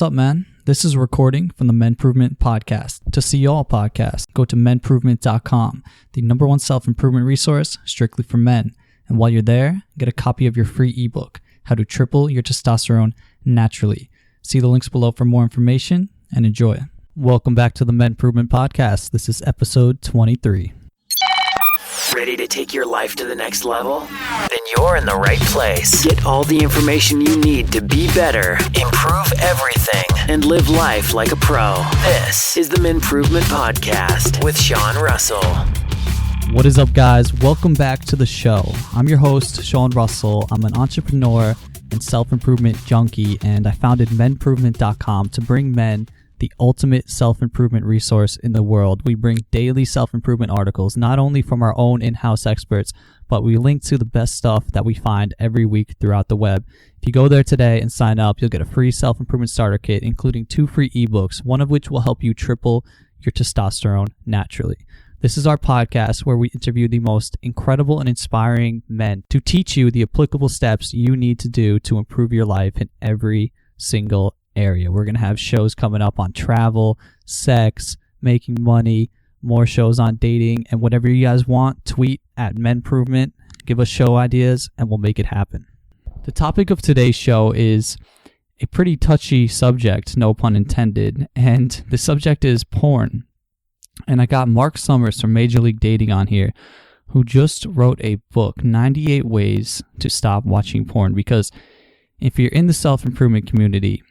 What's up, man? This is a recording from the MenProvement Podcast. To see all podcasts, go to MenProvement.com, the #1 self-improvement resource strictly for men. And while you're there, get a copy of your free ebook, How to Triple Your Testosterone Naturally. See the links below for more information and enjoy. Welcome back to the MenProvement Podcast. This is episode 23. Ready to take your life to the next level? Then you're in the right place. Get all the information you need to be better, improve everything, and live life like a pro. This is the MenProvement Podcast with Sean Russell. What is up, guys? Welcome back to the show. I'm your host, Sean Russell. I'm an entrepreneur and self-improvement junkie, and I founded MenProvement.com to bring men the ultimate self-improvement resource in the world. We bring daily self-improvement articles, not only from our own in-house experts, but we link to the best stuff that we find every week throughout the web. If you go there today and sign up, you'll get a free self-improvement starter kit, including 2 free ebooks, one of which will help you triple your testosterone naturally. This is our podcast where we interview the most incredible and inspiring men to teach you the applicable steps you need to do to improve your life in every single area. We're going to have shows coming up on travel, sex, making money, more shows on dating, and whatever you guys want, tweet at MenProvement, give us show ideas, and we'll make it happen. The topic of today's show is a pretty touchy subject, no pun intended, and the subject is porn. And I got Marc Summer from Major League Dating on here, who just wrote a book, 98 Ways to Stop Watching Porn, because if you're in the self-improvement community,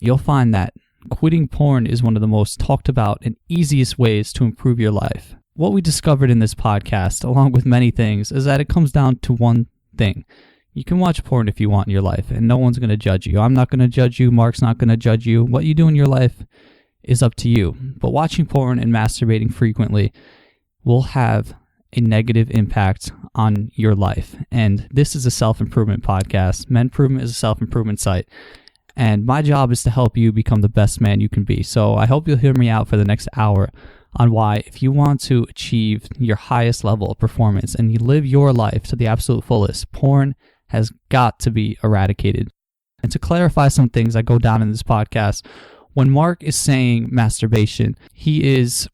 you'll find that quitting porn is one of the most talked about and easiest ways to improve your life. What we discovered in this podcast, along with many things, is that it comes down to one thing. You can watch porn if you want in your life, and no one's going to judge you. I'm not going to judge you. Mark's not going to judge you. What you do in your life is up to you. But watching porn and masturbating frequently will have a negative impact on your life. And this is a self-improvement podcast. MenProvement is a self-improvement site. And my job is to help you become the best man you can be. So I hope you'll hear me out for the next hour on why, if you want to achieve your highest level of performance and you live your life to the absolute fullest, porn has got to be eradicated. And to clarify some things that go down in this podcast, when Mark is saying masturbation, he is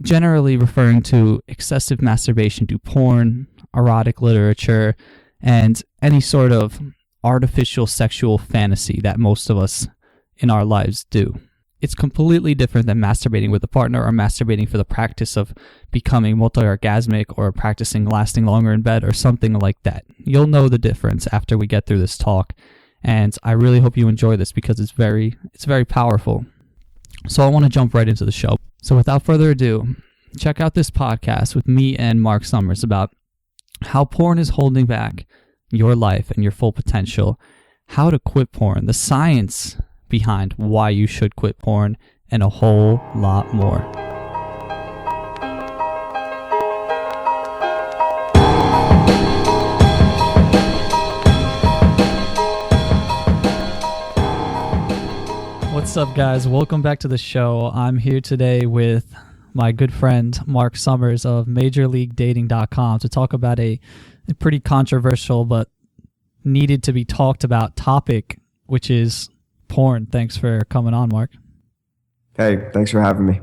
generally referring to excessive masturbation to porn, erotic literature, and any sort of artificial sexual fantasy that most of us in our lives do. It's completely different than masturbating with a partner or masturbating for the practice of becoming multi-orgasmic or practicing lasting longer in bed or something like that. You'll know the difference after we get through this talk, and I really hope you enjoy this because it's very powerful. So I want to jump right into the show. So without further ado, check out this podcast with me and Marc Summers about how porn is holding back your life and your full potential, how to quit porn, the science behind why you should quit porn, and a whole lot more. What's up, guys? Welcome back to the show. I'm here today with my good friend Marc Summers of MajorLeagueDating.com to talk about a pretty controversial but needed to be talked about topic, which is porn. Thanks for coming on, Mark. Hey, thanks for having me.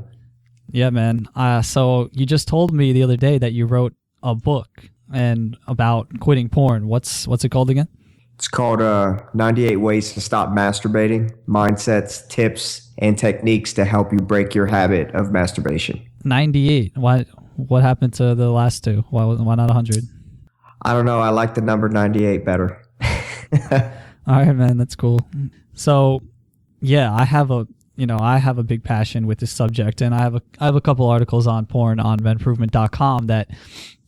Yeah, man. So you just told me the other day that you wrote a book and about quitting porn. What's it called again? It's called 98 Ways to Stop Masturbating, Mindsets, Tips, and Techniques to Help You Break Your Habit of Masturbation. 98. What happened to the last two? Why not 100? I don't know. I like the number 98 better. All right, man. That's cool. So, yeah, I have a big passion with this subject, and I have a couple articles on porn on MenProvement.com that,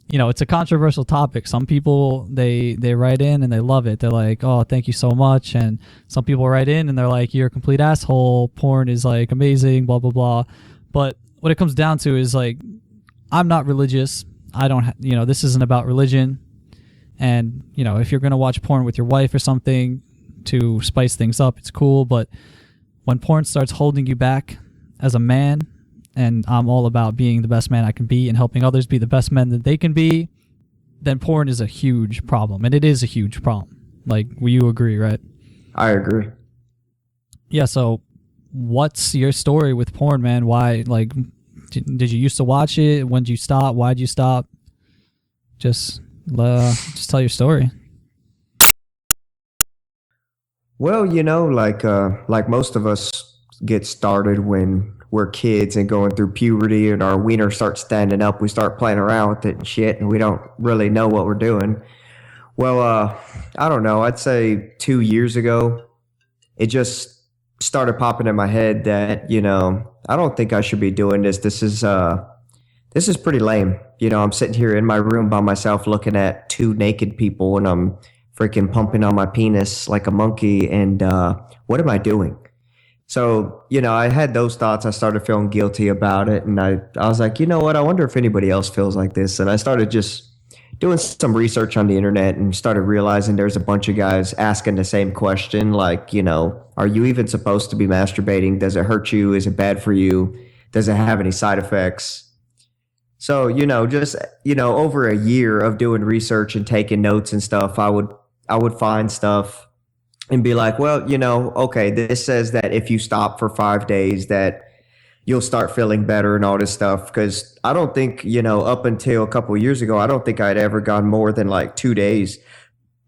it's a controversial topic. Some people, they write in and they love it. They're like, oh, thank you so much. And some people write in and they're like, you're a complete asshole. Porn is like amazing, blah, blah, blah. But what it comes down to is like, I'm not religious. I don't, this isn't about religion. And, if you're going to watch porn with your wife or something to spice things up, it's cool. But when porn starts holding you back as a man, and I'm all about being the best man I can be and helping others be the best men that they can be, then porn is a huge problem. And it is a huge problem. Like, will you agree, right? I agree. Yeah, so what's your story with porn, man? Why, like, did you used to watch it? When did you stop? Why'd you stop? Just tell your story. Well, like most of us get started when we're kids and going through puberty and our wiener starts standing up, we start playing around with it and shit, and we don't really know what we're doing. Well, I don't know. I'd say 2 years ago, it just started popping in my head that, I don't think I should be doing this. This is pretty lame. I'm sitting here in my room by myself looking at two naked people and I'm freaking pumping on my penis like a monkey. And what am I doing? So, I had those thoughts. I started feeling guilty about it. And I was like, you know what? I wonder if anybody else feels like this. And I started just doing some research on the internet and started realizing there's a bunch of guys asking the same question. Like, are you even supposed to be masturbating? Does it hurt you? Is it bad for you? Does it have any side effects? So, over a year of doing research and taking notes and stuff, I would find stuff and be like, well, okay, this says that if you stop for 5 days that you'll start feeling better and all this stuff. Because I don't think, up until a couple of years ago, I don't think I'd ever gone more than like 2 days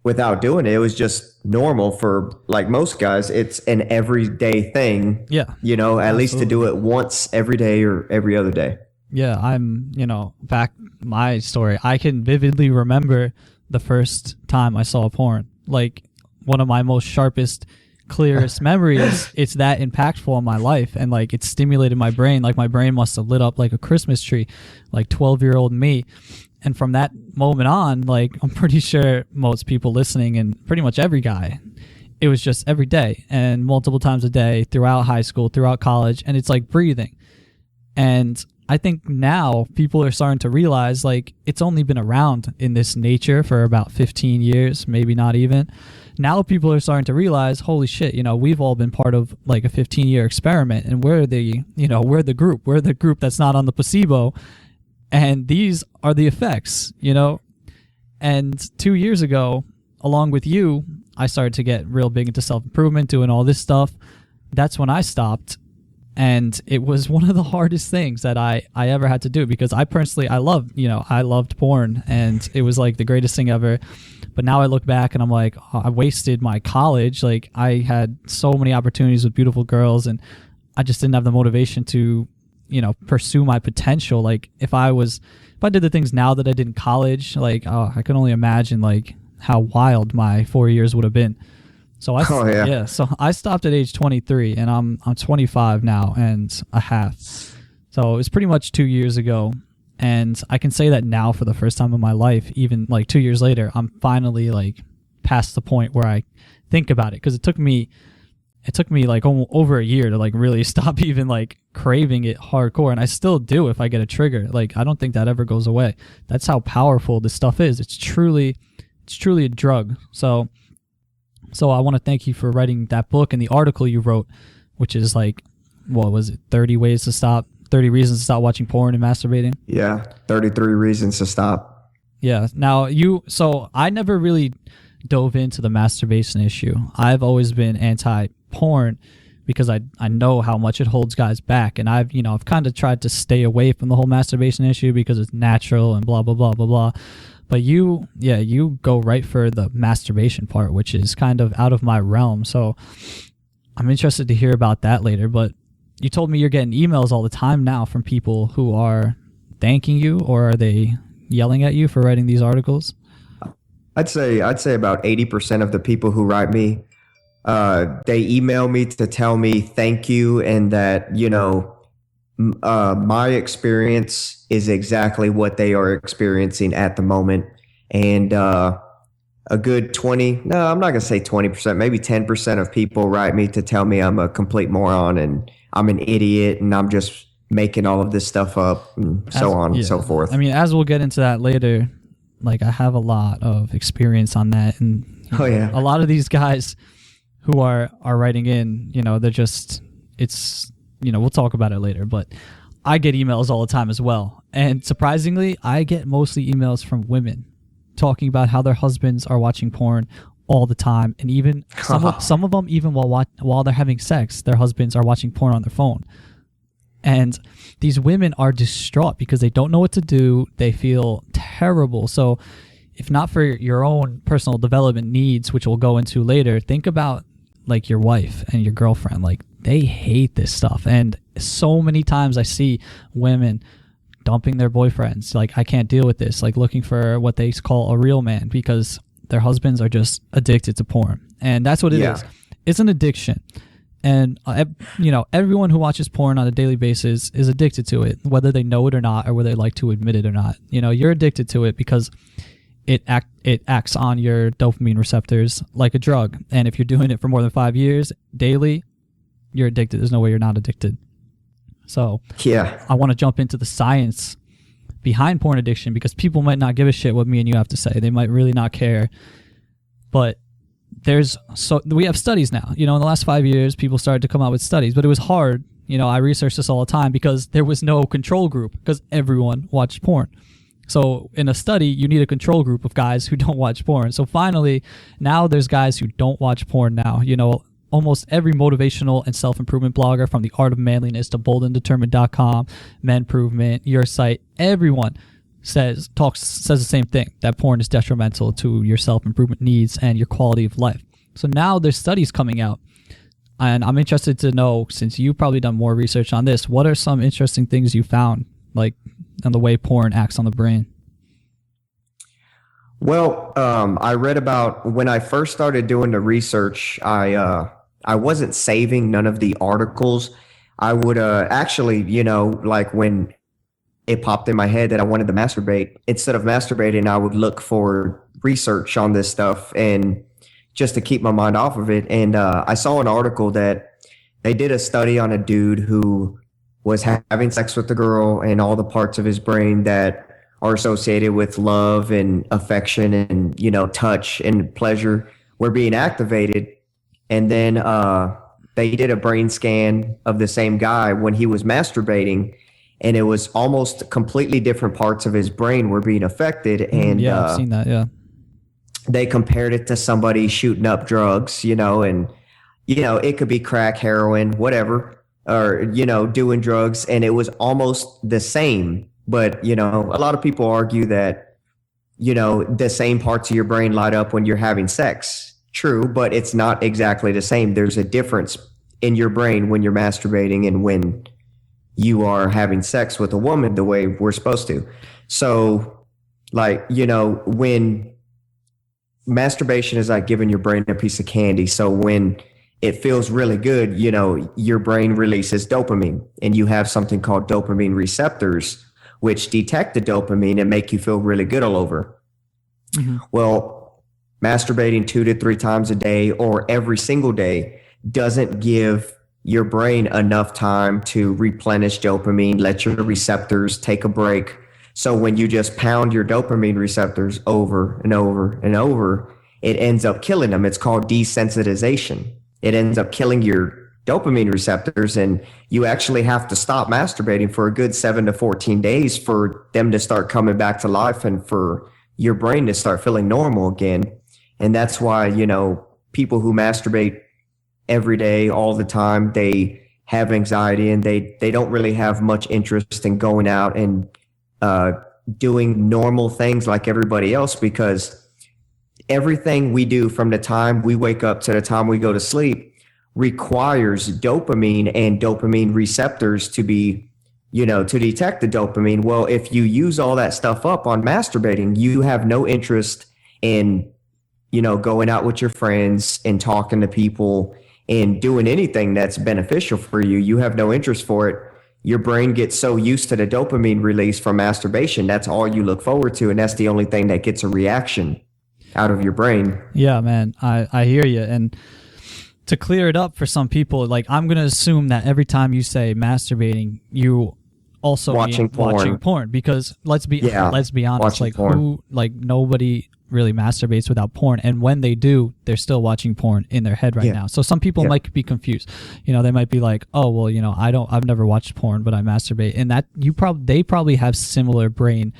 without doing it. It was just normal for like most guys. It's an everyday thing. Yeah. At least to do it once every day or every other day. Yeah, I'm, back my story. I can vividly remember the first time I saw porn. Like, one of my most sharpest, clearest memories. It's that impactful in my life, and like it stimulated my brain. Like my brain must have lit up like a Christmas tree, like 12-year-old me. And from that moment on, like I'm pretty sure most people listening and pretty much every guy, it was just every day and multiple times a day throughout high school, throughout college, and it's like breathing. And I think now people are starting to realize like it's only been around in this nature for about 15 years, maybe not even. Now people are starting to realize, holy shit, we've all been part of like a 15-year experiment, and we're the group that's not on the placebo, and these are the effects, And 2 years ago, along with you, I started to get real big into self-improvement, doing all this stuff. That's when I stopped. And it was one of the hardest things that I ever had to do, because I loved porn, and it was like the greatest thing ever. But now I look back and I'm like, oh, I wasted my college. Like I had so many opportunities with beautiful girls, and I just didn't have the motivation to, pursue my potential. Like if I did the things now that I did in college, like, I can only imagine like how wild my 4 years would have been. So so I stopped at age 23, and I'm 25 now and a half. So it was pretty much 2 years ago, and I can say that now for the first time in my life, even like 2 years later, I'm finally like past the point where I think about it, because it took me like over a year to like really stop even like craving it hardcore, and I still do if I get a trigger. Like I don't think that ever goes away. That's how powerful this stuff is. It's truly a drug. So I want to thank you for writing that book and the article you wrote, which is like, what was it, 30 reasons to stop watching porn and masturbating? Yeah, 33 reasons to stop. Yeah. Now so I never really dove into the masturbation issue. I've always been anti-porn because I know how much it holds guys back, and I've kind of tried to stay away from the whole masturbation issue because it's natural and blah, blah, blah, blah, blah. But you go right for the masturbation part, which is kind of out of my realm. So I'm interested to hear about that later. But you told me you're getting emails all the time now from people who are thanking you, or are they yelling at you for writing these articles? I'd say about 80% of the people who write me, they email me to tell me thank you, and that, my experience is exactly what they are experiencing at the moment. And a good 20, no, I'm not going to say 20%, maybe 10% of people write me to tell me I'm a complete moron and I'm an idiot and I'm just making all of this stuff up and so on and so forth. I mean, as we'll get into that later, like I have a lot of experience on that. And a lot of these guys who are writing in, they're just, it's, we'll talk about it later, but I get emails all the time as well. And surprisingly, I get mostly emails from women talking about how their husbands are watching porn, all the time, and even some of them, even while they're having sex, their husbands are watching porn on their phone. And these women are distraught because they don't know what to do. They feel terrible. So if not for your own personal development needs, which we'll go into later, think about like your wife and your girlfriend. Like, they hate this stuff. And so many times I see women dumping their boyfriends. Like, I can't deal with this. Like, looking for what they call a real man because their husbands are just addicted to porn. And that's what it is. It's an addiction. And, everyone who watches porn on a daily basis is addicted to it, whether they know it or not, or whether they like to admit it or not. You're addicted to it because it acts on your dopamine receptors like a drug. And if you're doing it for more than 5 years daily, you're addicted. There's no way you're not addicted. So I want to jump into the science behind porn addiction, because people might not give a shit what me and you have to say. They might really not care. But we have studies now. In the last 5 years, people started to come out with studies, but it was hard. I researched this all the time because there was no control group, because everyone watched porn. So in a study, you need a control group of guys who don't watch porn. So finally, now there's guys who don't watch porn now. Almost every motivational and self-improvement blogger, from The Art of Manliness to boldanddetermined.com, MenProvement, your site, everyone says the same thing, that porn is detrimental to your self-improvement needs and your quality of life. So now there's studies coming out, and I'm interested to know, since you've probably done more research on this, what are some interesting things you found, like on the way porn acts on the brain? Well, I read about, when I first started doing the research, I wasn't saving none of the articles. I would actually, like when it popped in my head that I wanted to masturbate, instead of masturbating, I would look for research on this stuff, and just to keep my mind off of it. And I saw an article that they did a study on a dude who was having sex with the girl, and all the parts of his brain that are associated with love and affection and, touch and pleasure were being activated. And then they did a brain scan of the same guy when he was masturbating, and it was almost completely different parts of his brain were being affected. And I've seen that. Yeah. They compared it to somebody shooting up drugs, and, it could be crack, heroin, whatever, or, doing drugs. And it was almost the same. But, a lot of people argue that, the same parts of your brain light up when you're having sex. True, but it's not exactly the same. There's a difference in your brain when you're masturbating and when you are having sex with a woman the way we're supposed to. So, when masturbation is like giving your brain a piece of candy. So when it feels really good, your brain releases dopamine, and you have something called dopamine receptors, which detect the dopamine and make you feel really good all over. Mm-hmm. Well, masturbating 2 to 3 times a day or every single day doesn't give your brain enough time to replenish dopamine, let your receptors take a break. So when you just pound your dopamine receptors over and over and over, it ends up killing them. It's called desensitization. It ends up killing your dopamine receptors, and you actually have to stop masturbating for a good 7 to 14 days for them to start coming back to life and for your brain to start feeling normal again. And that's why, people who masturbate every day, all the time, they have anxiety, and they don't really have much interest in going out and doing normal things like everybody else, because everything we do from the time we wake up to the time we go to sleep requires dopamine and dopamine receptors to be, to detect the dopamine. Well, if you use all that stuff up on masturbating, you have no interest in going out with your friends and talking to people and doing anything that's beneficial for you. You have no interest for it. Your brain gets so used to the dopamine release from masturbation. That's all you look forward to. And that's the only thing that gets a reaction out of your brain. Yeah, man, I hear you. And to clear it up for some people, like, I'm going to assume that every time you say masturbating, you also watching porn, because let's be honest, like porn. Nobody really masturbates without porn, and when they do, they're still watching porn in their head right now. So some people might be confused. They might be like, oh, well, I've never watched porn, but I masturbate, and that they probably have similar brain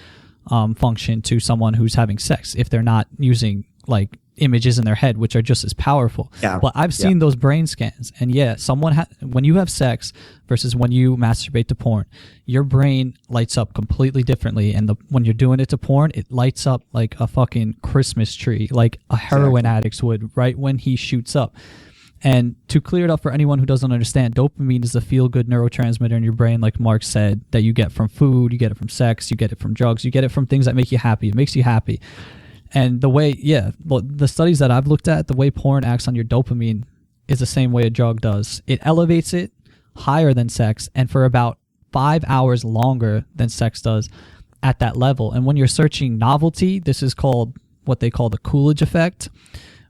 function to someone who's having sex if they're not using like images in their head, which are just as powerful. Yeah. But I've seen those brain scans, and when you have sex versus when you masturbate to porn, your brain lights up completely differently. And when you're doing it to porn, it lights up like a fucking Christmas tree, like a heroin addict would right when he shoots up. And to clear it up for anyone who doesn't understand, dopamine is a feel-good neurotransmitter in your brain, like Mark said, that you get from food, you get it from sex, you get it from drugs, you get it from things that make you happy. It makes you happy. And the studies that I've looked at, the way porn acts on your dopamine is the same way a drug does. It elevates it higher than sex, and for about 5 hours longer than sex does at that level. And when you're searching novelty, this is called what they call the Coolidge effect.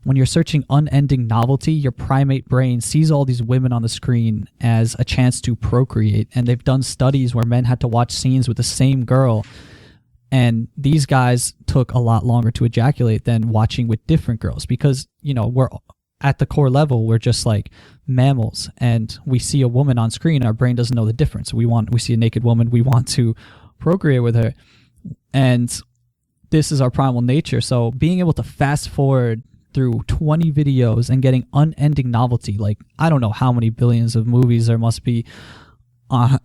When you're searching unending novelty, your primate brain sees all these women on the screen as a chance to procreate. And they've done studies where men had to watch scenes with the same girl, and these guys took a lot longer to ejaculate than watching with different girls because, we're at the core level, we're just like mammals, and we see a woman on screen, our brain doesn't know the difference. We see a naked woman, we want to procreate with her. And this is our primal nature. So being able to fast forward through 20 videos and getting unending novelty, like I don't know how many billions of movies there must be on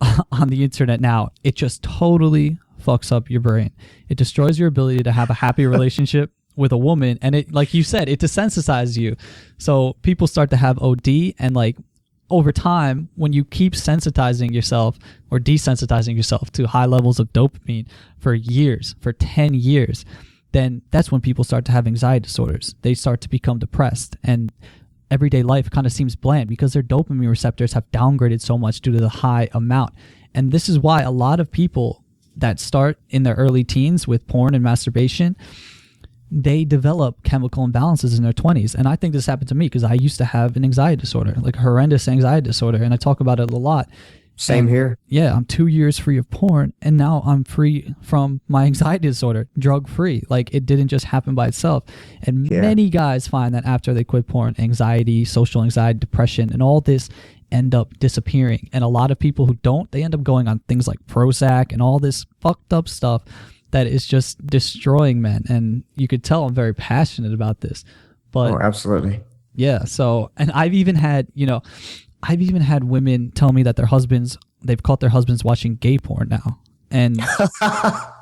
the internet now, it just totally fucks up your brain. It destroys your ability to have a happy relationship with a woman, and it, like you said, it desensitizes you. So people start to have OD, and like over time, when you keep sensitizing yourself or desensitizing yourself to high levels of dopamine for years, for 10 years, then that's when people start to have anxiety disorders. They start to become depressed, and everyday life kind of seems bland because their dopamine receptors have downgraded so much due to the high amount. And this is why a lot of people that start in their early teens with porn and masturbation, they develop chemical imbalances in their 20s. And I think this happened to me because I used to have an anxiety disorder, like a horrendous anxiety disorder, and I talk about it a lot. Same here. Yeah, I'm 2 years free of porn, and now I'm free from my anxiety disorder, drug free. Like, it didn't just happen by itself. And many guys find that after they quit porn, anxiety, social anxiety, depression, and all this end up disappearing. And a lot of people who don't, they end up going on things like Prozac and all this fucked up stuff that is just destroying men. And you could tell I'm very passionate about this. But absolutely. Yeah. So, and I've even had women tell me that they've caught their husbands watching gay porn now. And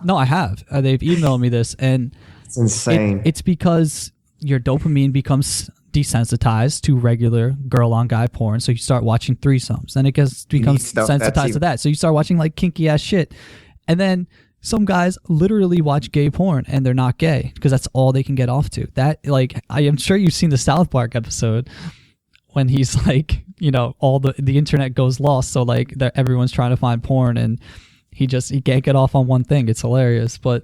no, I have. They've emailed me this, and it's insane. It's because your dopamine becomes desensitized to regular girl on guy porn, so you start watching threesomes, then it becomes sensitized to that, so you start watching like kinky ass shit. And then some guys literally watch gay porn and they're not gay because that's all they can get off to. That, like, I am sure you've seen the South Park episode when he's like, all the internet goes lost, so like everyone's trying to find porn and he can't get off on one thing. It's hilarious. But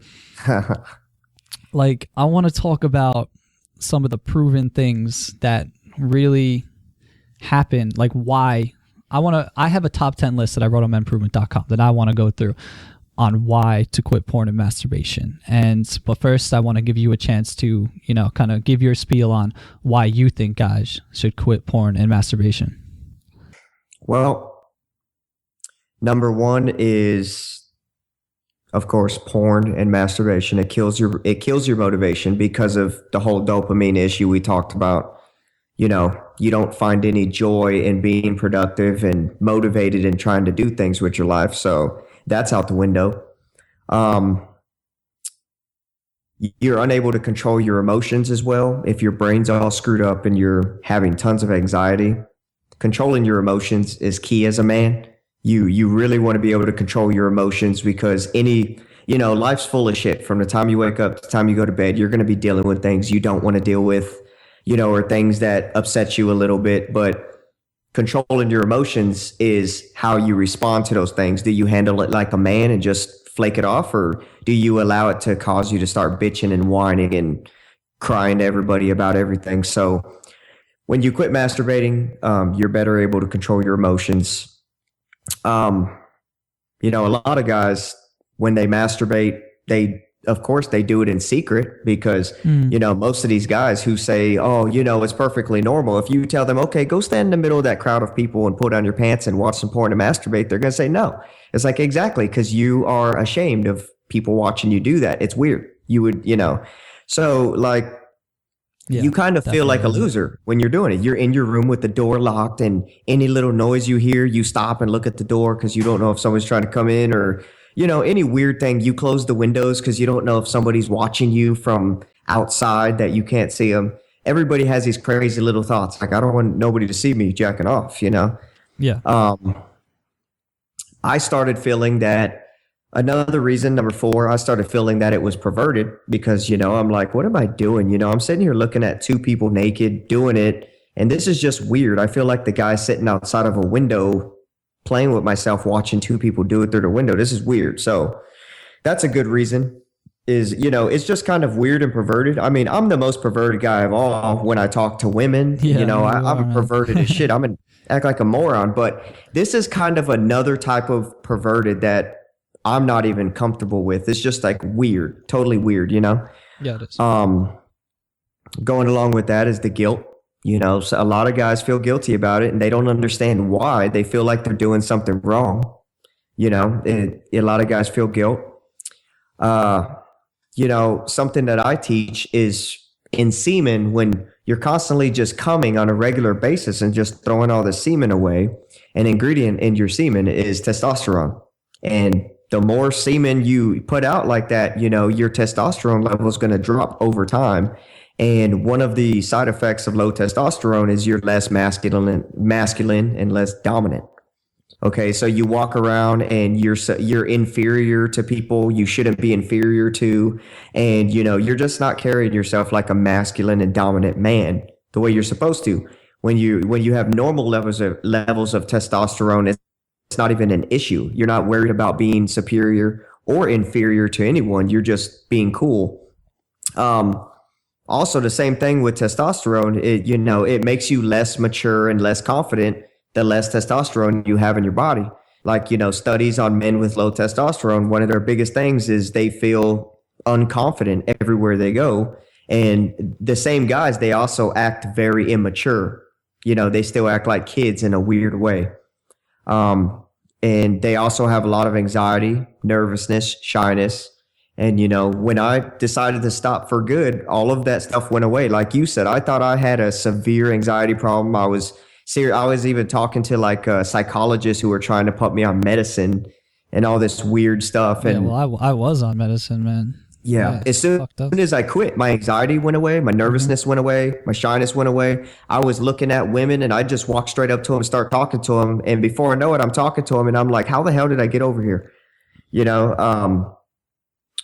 like, I want to talk about some of the proven things that really happen, like why I have a top 10 list that I wrote on MenProvement.com that I want to go through on why to quit porn and masturbation. But first, I want to give you a chance to, kind of give your spiel on why you think guys should quit porn and masturbation. Well, number one is, of course, porn and masturbation. It kills your motivation because of the whole dopamine issue we talked about. You don't find any joy in being productive and motivated and trying to do things with your life. So that's out the window. You're unable to control your emotions as well. If your brain's all screwed up and you're having tons of anxiety, controlling your emotions is key as a man. You really want to be able to control your emotions because life's full of shit. From the time you wake up to the time you go to bed, you're going to be dealing with things you don't want to deal with, or things that upset you a little bit. But controlling your emotions is how you respond to those things. Do you handle it like a man and just flake it off, or do you allow it to cause you to start bitching and whining and crying to everybody about everything? So when you quit masturbating, you're better able to control your emotions. A lot of guys, when they masturbate, of course they do it in secret because, most of these guys who say, it's perfectly normal. If you tell them, okay, go stand in the middle of that crowd of people and pull down your pants and watch some porn and masturbate, they're going to say no. It's like, exactly, because you are ashamed of people watching you do that. It's weird. You would, so like, you kind of feel like a loser when you're doing it. You're in your room with the door locked, and any little noise you hear, you stop and look at the door because you don't know if someone's trying to come in, or, any weird thing. You close the windows because you don't know if somebody's watching you from outside that you can't see them. Everybody has these crazy little thoughts. Like, I don't want nobody to see me jacking off, Yeah. I started feeling that. Another reason, number 4, I started feeling that it was perverted because, I'm like, what am I doing? I'm sitting here looking at 2 people naked doing it, and this is just weird. I feel like the guy sitting outside of a window playing with myself, watching 2 people do it through the window. This is weird. So that's a good reason is, it's just kind of weird and perverted. I mean, I'm the most perverted guy of all when I talk to women. I'm perverted as shit. Act like a moron, but this is kind of another type of perverted that I'm not even comfortable with. It's just like weird, totally weird, Yeah, it is. Going along with that is the guilt. So a lot of guys feel guilty about it, and they don't understand why. They feel like they're doing something wrong. A lot of guys feel guilt. Something that I teach is in semen, when you're constantly just coming on a regular basis and just throwing all the semen away, an ingredient in your semen is testosterone. And the more semen you put out like that, your testosterone level is going to drop over time. And one of the side effects of low testosterone is you're less masculine and less dominant. Okay, so you walk around and you're inferior to people you shouldn't be inferior to, and you're just not carrying yourself like a masculine and dominant man the way you're supposed to. When you have normal levels of testosterone, it's not even an issue. You're not worried about being superior or inferior to anyone. You're just being cool. Also, the same thing with testosterone. It makes you less mature and less confident the less testosterone you have in your body. Like, studies on men with low testosterone, one of their biggest things is they feel unconfident everywhere they go. And the same guys, they also act very immature. They still act like kids in a weird way. And they also have a lot of anxiety, nervousness, shyness. And, when I decided to stop for good, all of that stuff went away. Like you said, I thought I had a severe anxiety problem. I was even talking to like psychologists who were trying to put me on medicine and all this weird stuff. And I was on medicine, man. Yeah. As soon as I quit, my anxiety went away. My nervousness went away. My shyness went away. I was looking at women and I just walked straight up to them and start talking to them. And before I know it, I'm talking to them and I'm like, how the hell did I get over here?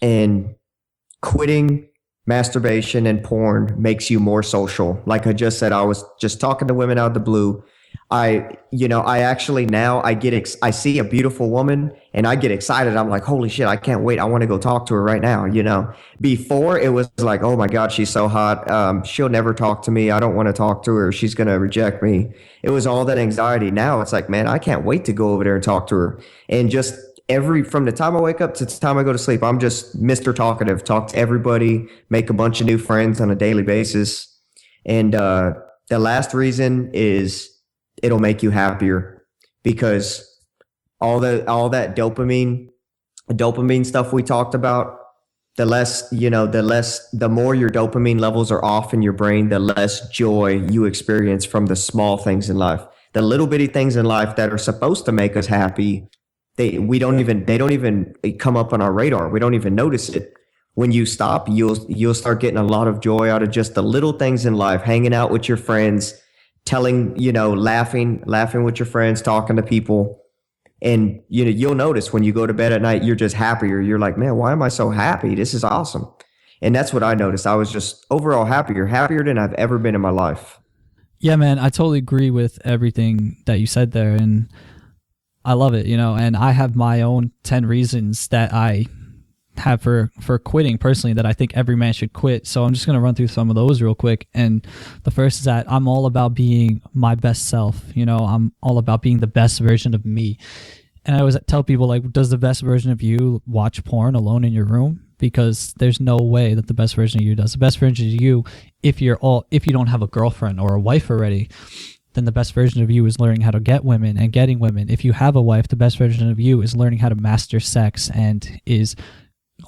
And quitting masturbation and porn makes you more social. Like I just said, I was just talking to women out of the blue. I see a beautiful woman and I get excited. I'm like, holy shit, I can't wait. I want to go talk to her right now. Before it was like, oh my God, she's so hot. She'll never talk to me. I don't want to talk to her. She's going to reject me. It was all that anxiety. Now it's like, man, I can't wait to go over there and talk to her. And just from the time I wake up to the time I go to sleep, I'm just Mr. Talkative, talk to everybody, make a bunch of new friends on a daily basis. And the last reason is it'll make you happier, because all that dopamine stuff we talked about, the more your dopamine levels are off in your brain, the less joy you experience from the small things in life. The little bitty things in life that are supposed to make us happy, they don't even come up on our radar. We don't even notice it. When you stop, you'll start getting a lot of joy out of just the little things in life, hanging out with your friends, laughing with your friends, talking to people. And you'll notice when you go to bed at night, you're just happier. You're like, man, why am I so happy? This is awesome. And that's what I noticed. I was just overall happier than I've ever been in my life. Yeah, man, I totally agree with everything that you said there. And I love it, and I have my own 10 reasons that I have for quitting personally that I think every man should quit. So I'm just going to run through some of those real quick. And the first is that I'm all about being my best self. I'm all about being the best version of me. And I always tell people, like, does the best version of you watch porn alone in your room? Because there's no way that the best version of you does. The best version of you, if you don't have a girlfriend or a wife already, then the best version of you is learning how to get women and getting women. If you have a wife, the best version of you is learning how to master sex and is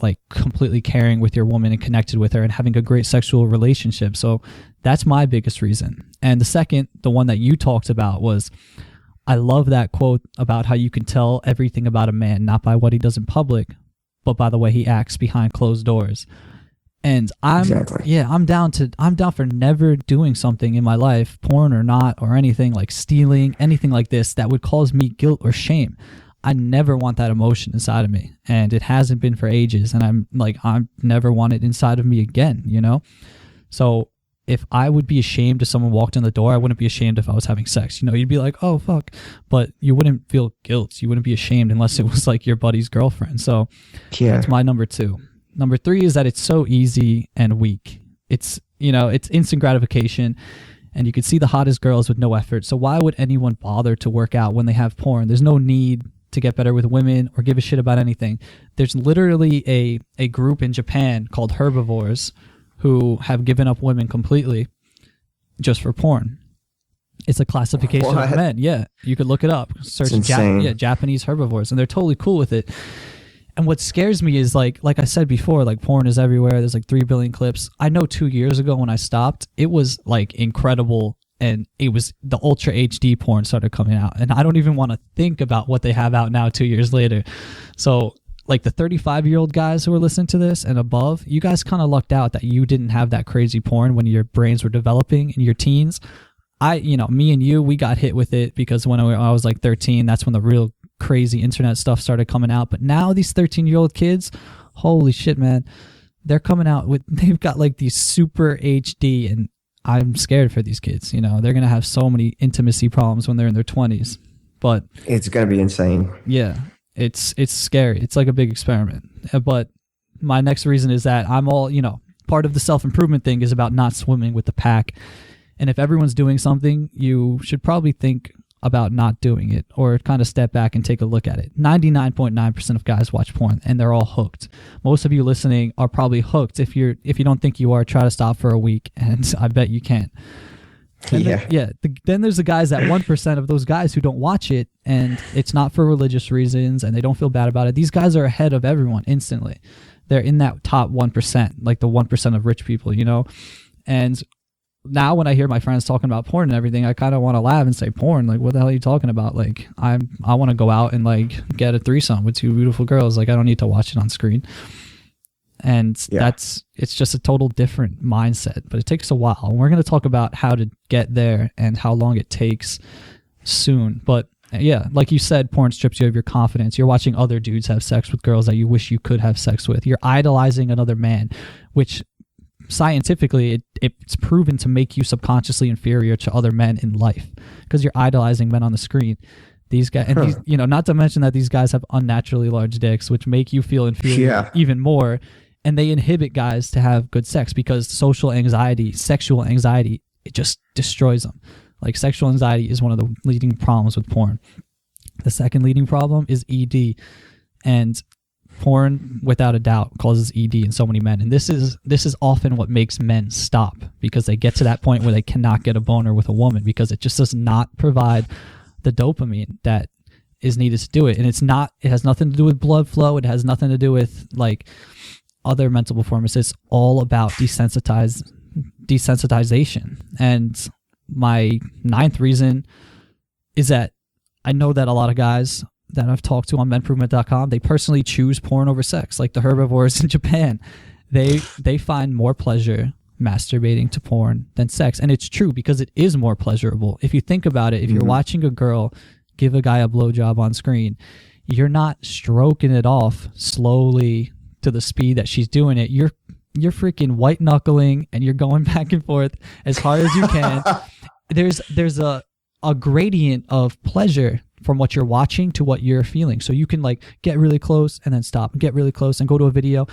like completely caring with your woman and connected with her and having a great sexual relationship. So that's my biggest reason. And the second, the one that you talked about, was I love that quote about how you can tell everything about a man, not by what he does in public, but by the way he acts behind closed doors. And I'm down for never doing something in my life, porn or not, or anything like stealing, anything like this that would cause me guilt or shame. I never want that emotion inside of me, and it hasn't been for ages. And I never want it inside of me again, you know? So if I would be ashamed if someone walked in the door, I wouldn't be ashamed if I was having sex. You know, you'd be like, oh, fuck. But you wouldn't feel guilt. You wouldn't be ashamed unless it was like your buddy's girlfriend. So that's my number 2. Number 3 is that it's so easy and weak. It's, you know, it's instant gratification, and you can see the hottest girls with no effort. So why would anyone bother to work out when they have porn? There's no need to get better with women or give a shit about anything. There's literally a group in Japan called herbivores who have given up women completely just for porn. It's a classification of men. Yeah, you could look it up. Search Japanese herbivores, and they're totally cool with it. And what scares me is like I said before, like porn is everywhere. There's like 3 billion clips. I know 2 years ago when I stopped, it was like incredible, and it was the ultra HD porn started coming out, and I don't even want to think about what they have out now 2 years later. So like the 35-year-old guys who are listening to this and above, you guys kind of lucked out that you didn't have that crazy porn when your brains were developing in your teens. Me and you, we got hit with it because when I was like 13, that's when the real crazy internet stuff started coming out. But now these 13-year-old kids, holy shit, man, they're coming out with, they've got like these super HD, and I'm scared for these kids. You know, they're going to have so many intimacy problems when they're in their 20s. But it's going to be insane. Yeah, it's scary. It's like a big experiment. But my next reason is that I'm all, you know, part of the self-improvement thing is about not swimming with the pack. And if everyone's doing something, you should probably think about not doing it, or kind of step back and take a look at it. 99.9% of guys watch porn, and they're all hooked. Most of you listening are probably hooked. If you don't think you are, try to stop for a week, and I bet you can't. Then there's the guys, that 1% of those guys who don't watch it, and it's not for religious reasons, and they don't feel bad about it. These guys are ahead of everyone instantly. They're in that top 1%, like the 1% of rich people, you know? And now when I hear my friends talking about porn and everything, I kind of want to laugh and say, porn? Like, what the hell are you talking about? Like, I want to go out and like get a threesome with 2 beautiful girls. Like, I don't need to watch it on screen. And it's just a total different mindset, but it takes a while. And we're going to talk about how to get there and how long it takes soon. But yeah, like you said, porn strips you of your confidence. You're watching other dudes have sex with girls that you wish you could have sex with. You're idolizing another man, which scientifically it's proven to make you subconsciously inferior to other men in life because you're idolizing men on the screen. These guys, and these, you know, not to mention that these guys have unnaturally large dicks, which make you feel inferior even more. And they inhibit guys to have good sex because sexual anxiety, it just destroys them. Like, sexual anxiety is one of the leading problems with porn. The second leading problem is ED, and porn, without a doubt, causes ED in so many men. And this is often what makes men stop, because they get to that point where they cannot get a boner with a woman because it just does not provide the dopamine that is needed to do it. And it has nothing to do with blood flow. It has nothing to do with like other mental performance. It's all about desensitization. And my 9th reason is that I know that a lot of guys that I've talked to on MenProvement.com, they personally choose porn over sex, like the herbivores in Japan. They find more pleasure masturbating to porn than sex. And it's true, because it is more pleasurable. If you think about it, if you're watching a girl give a guy a blowjob on screen, you're not stroking it off slowly to the speed that she's doing it. You're freaking white knuckling, and you're going back and forth as hard as you can. There's a gradient of pleasure from what you're watching to what you're feeling. So you can like get really close and then stop, and get really close and go to a video.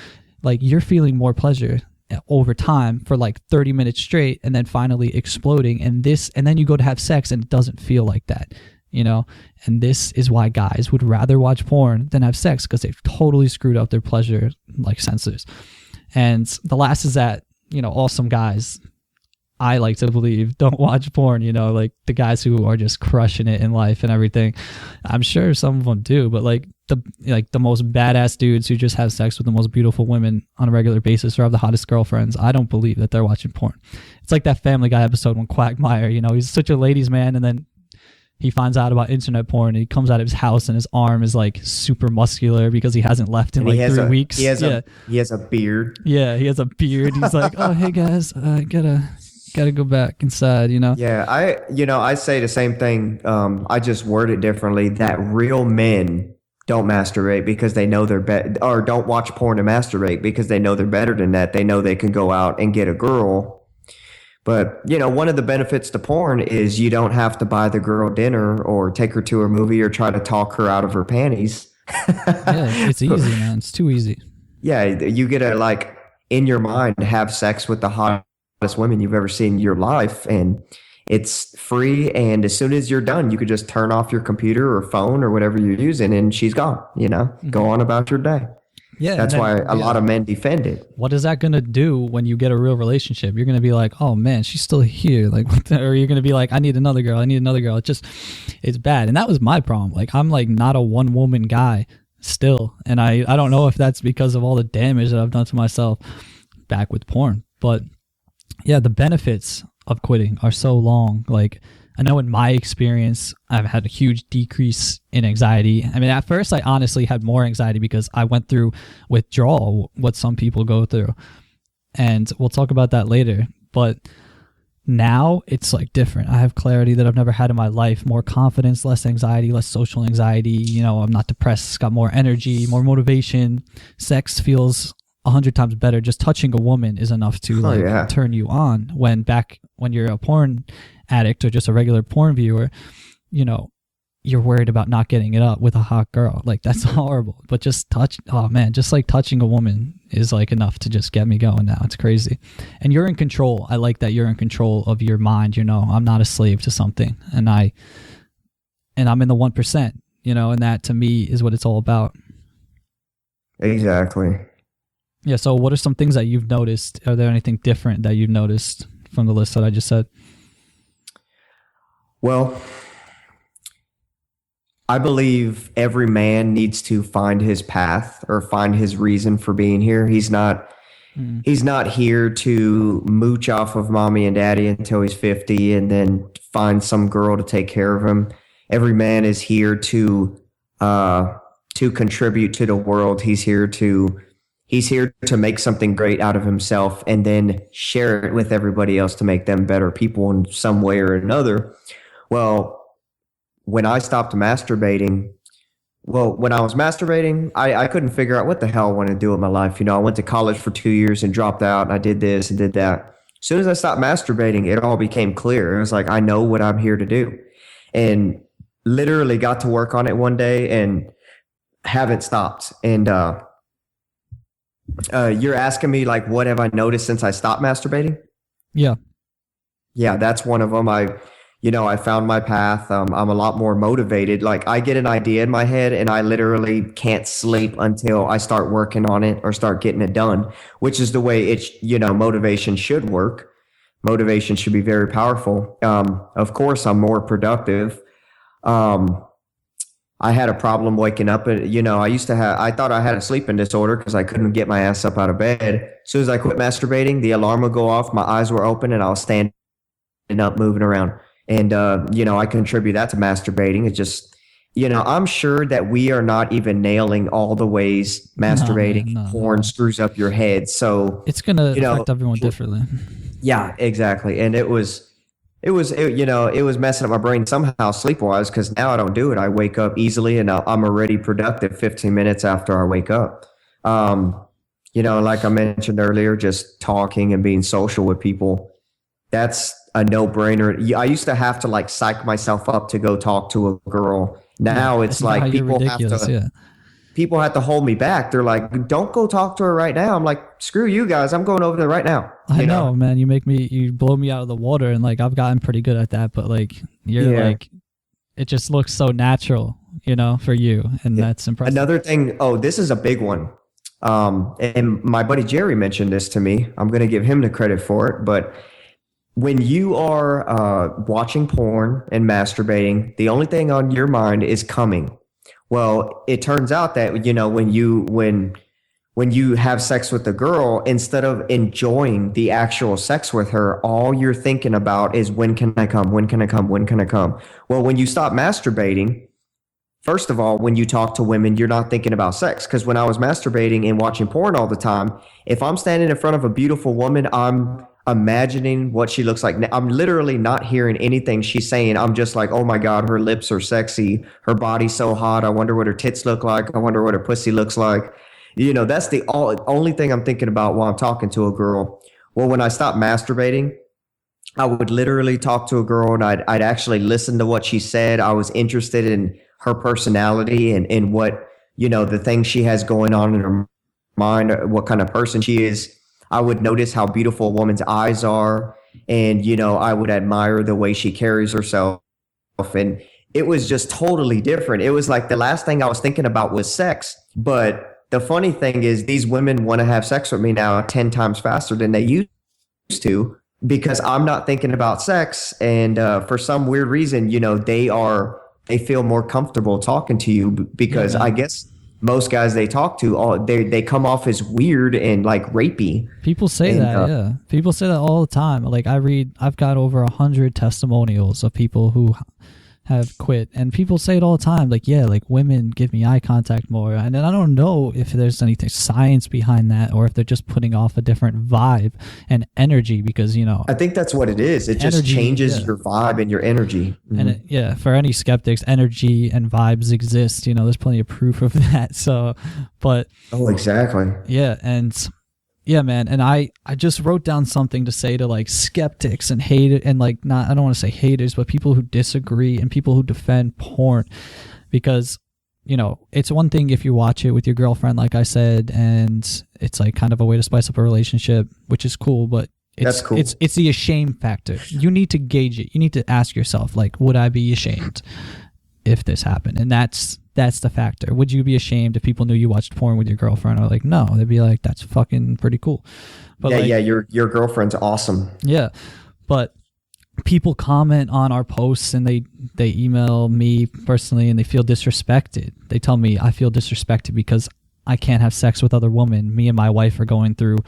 Like, you're feeling more pleasure over time for like 30 minutes straight, and then finally exploding. And then you go to have sex and it doesn't feel like that, you know? And this is why guys would rather watch porn than have sex, because they've totally screwed up their pleasure like sensors. And the last is that, you know, awesome guys, I like to believe, don't watch porn, you know, like the guys who are just crushing it in life and everything. I'm sure some of them do, but like the most badass dudes who just have sex with the most beautiful women on a regular basis or have the hottest girlfriends, I don't believe that they're watching porn. It's like that Family Guy episode when Quagmire, he's such a ladies' man, and then he finds out about internet porn, and he comes out of his house and his arm is like super muscular because he hasn't left in like 3 weeks. He has a beard. Yeah, he has a beard. He's like, oh, hey guys, I gotta go back inside, Yeah, I say the same thing. I just word it differently, that real men don't masturbate because they know they're better, or don't watch porn to masturbate because they know they're better than that. They know they can go out and get a girl. But, one of the benefits to porn is you don't have to buy the girl dinner or take her to a movie or try to talk her out of her panties. Yeah, it's easy, man. It's too easy. Yeah, you get to, in your mind, have sex with the hottest women you've ever seen in your life. And it's free. And as soon as you're done, you could just turn off your computer or phone or whatever you're using, and she's gone, Go on about your day. Yeah, that's why a lot of men defend it. What is that going to do when you get a real relationship? You're going to be like, oh man, she's still here. Or you're going to be like, I need another girl. It's bad. And that was my problem. I'm not a one woman guy still. And I don't know if that's because of all the damage that I've done to myself back with porn. But yeah, the benefits of quitting are so long. I know in my experience, I've had a huge decrease in anxiety. I mean, at first, I honestly had more anxiety because I went through withdrawal, what some people go through. And we'll talk about that later. But now it's different. I have clarity that I've never had in my life, more confidence, less anxiety, less social anxiety. I'm not depressed, got more energy, more motivation. Sex feels 100 times better. Just touching a woman is enough to turn you on. When you're a porn addict or just a regular porn viewer, you're worried about not getting it up with a hot girl. That's horrible. But just touching a woman is enough to just get me going now. It's crazy. And you're in control. I like that you're in control of your mind. I'm not a slave to something, and I'm in the 1%, and that to me is what it's all about. Exactly. Yeah. So what are some things that you've noticed? Are there anything different that you've noticed from the list that I just said? Well, I believe every man needs to find his path or find his reason for being here. He's not here to mooch off of mommy and daddy until he's 50 and then find some girl to take care of him. Every man is here to contribute to the world. He's here to make something great out of himself and then share it with everybody else to make them better people in some way or another. Well, when I stopped masturbating, I couldn't figure out what the hell I wanted to do with my life. I went to college for 2 years and dropped out, and I did this and did that. As soon as I stopped masturbating, it all became clear. It was I know what I'm here to do. And literally got to work on it one day and haven't stopped. And you're asking me, what have I noticed since I stopped masturbating? Yeah. Yeah, that's one of them. I found my path. I'm a lot more motivated. I get an idea in my head and I literally can't sleep until I start working on it or start getting it done, which is the way motivation should work. Motivation should be very powerful. Of course, I'm more productive. I had a problem waking up and, I thought I had a sleeping disorder because I couldn't get my ass up out of bed. As soon as I quit masturbating, the alarm would go off. My eyes were open and I was standing up, moving around. And, I contribute that to masturbating. It's just, I'm sure that we are not even nailing all the ways masturbating porn screws up your head. So it's going to affect everyone differently. Yeah, exactly. And it was messing up my brain somehow sleep-wise because now I don't do it. I wake up easily and I'm already productive 15 minutes after I wake up. Like I mentioned earlier, just talking and being social with people, that's a no-brainer. I used to have to psych myself up to go talk to a girl. Now it's people have to hold me back. They're like, don't go talk to her right now. I'm like, screw you guys. I'm going over there right now. I know, man. You blow me out of the water, and I've gotten pretty good at that. But it just looks so natural, for you, and that's impressive. Another thing. Oh, this is a big one. And my buddy Jerry mentioned this to me. I'm going to give him the credit for it, but when you are watching porn and masturbating, the only thing on your mind is coming. Well, it turns out that, you know, when you have sex with a girl, instead of enjoying the actual sex with her, all you're thinking about is, when can I come? When can I come? When can I come? Well, when you stop masturbating, first of all, when you talk to women, you're not thinking about sex. Because when I was masturbating and watching porn all the time, if I'm standing in front of a beautiful woman, I'm imagining what she looks like. I'm literally not hearing anything she's saying. I'm just like, oh my God, her lips are sexy. Her body's so hot. I wonder what her tits look like. I wonder what her pussy looks like. You know, that's the only thing I'm thinking about while I'm talking to a girl. Well, when I stopped masturbating, I would literally talk to a girl and I'd actually listen to what she said. I was interested in her personality and in what, you know, the things she has going on in her mind, what kind of person she is. I would notice how beautiful a woman's eyes are. And, you know, I would admire the way she carries herself. And it was just totally different. It was like the last thing I was thinking about was sex. But the funny thing is, these women want to have sex with me now 10 times faster than they used to, because I'm not thinking about sex. And for some weird reason, you know, they feel more comfortable talking to you, because I guess most guys they talk to, they come off as weird and like rapey. People say that, yeah. People say that all the time. Like I've got over 100 testimonials of people who have quit, and people say it all the time, like, yeah, like women give me eye contact more. And then I don't know if there's anything science behind that, or if they're just putting off a different vibe and energy, because, you know, I think that's what it is. It just changes your vibe and your energy. And for any skeptics, energy and vibes exist. You know, there's plenty of proof of that. So, but exactly. Yeah. And yeah, man. And I just wrote down something to say to like skeptics and hate and like, not, I don't want to say haters, but people who disagree and people who defend porn, because, you know, it's one thing if you watch it with your girlfriend, like I said, and it's like kind of a way to spice up a relationship, which is cool, but that's cool. It's the shame factor. You need to gauge it. You need to ask yourself, like, would I be ashamed if this happened? And that's the factor. Would you be ashamed if people knew you watched porn with your girlfriend? Or like, no, they'd be like, that's fucking pretty cool. But your girlfriend's awesome. Yeah. But people comment on our posts and they email me personally and they feel disrespected. They tell me I feel disrespected because I can't have sex with other women. Me and my wife are going through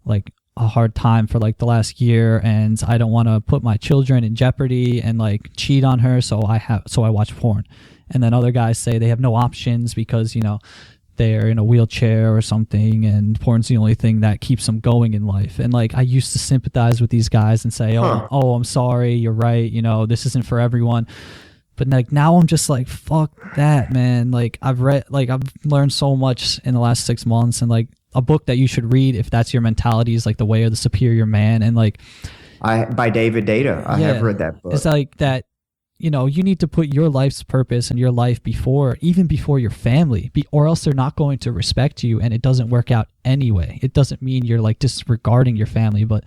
like a hard time for like the last year, and I don't want to put my children in jeopardy and like cheat on her, so I watch porn. And then other guys say they have no options because, you know, they're in a wheelchair or something, and porn's the only thing that keeps them going in life. And like, I used to sympathize with these guys and say, oh, I'm sorry, you're right, you know, this isn't for everyone. But like now I'm just like, fuck that, man. Like I've learned so much in the last 6 months, and like a book that you should read if that's your mentality is like The Way of the Superior Man. And like by David Data. I have read that book. It's like that, you know, you need to put your life's purpose and your life before your family, or else they're not going to respect you, and it doesn't work out anyway. It doesn't mean you're like disregarding your family, but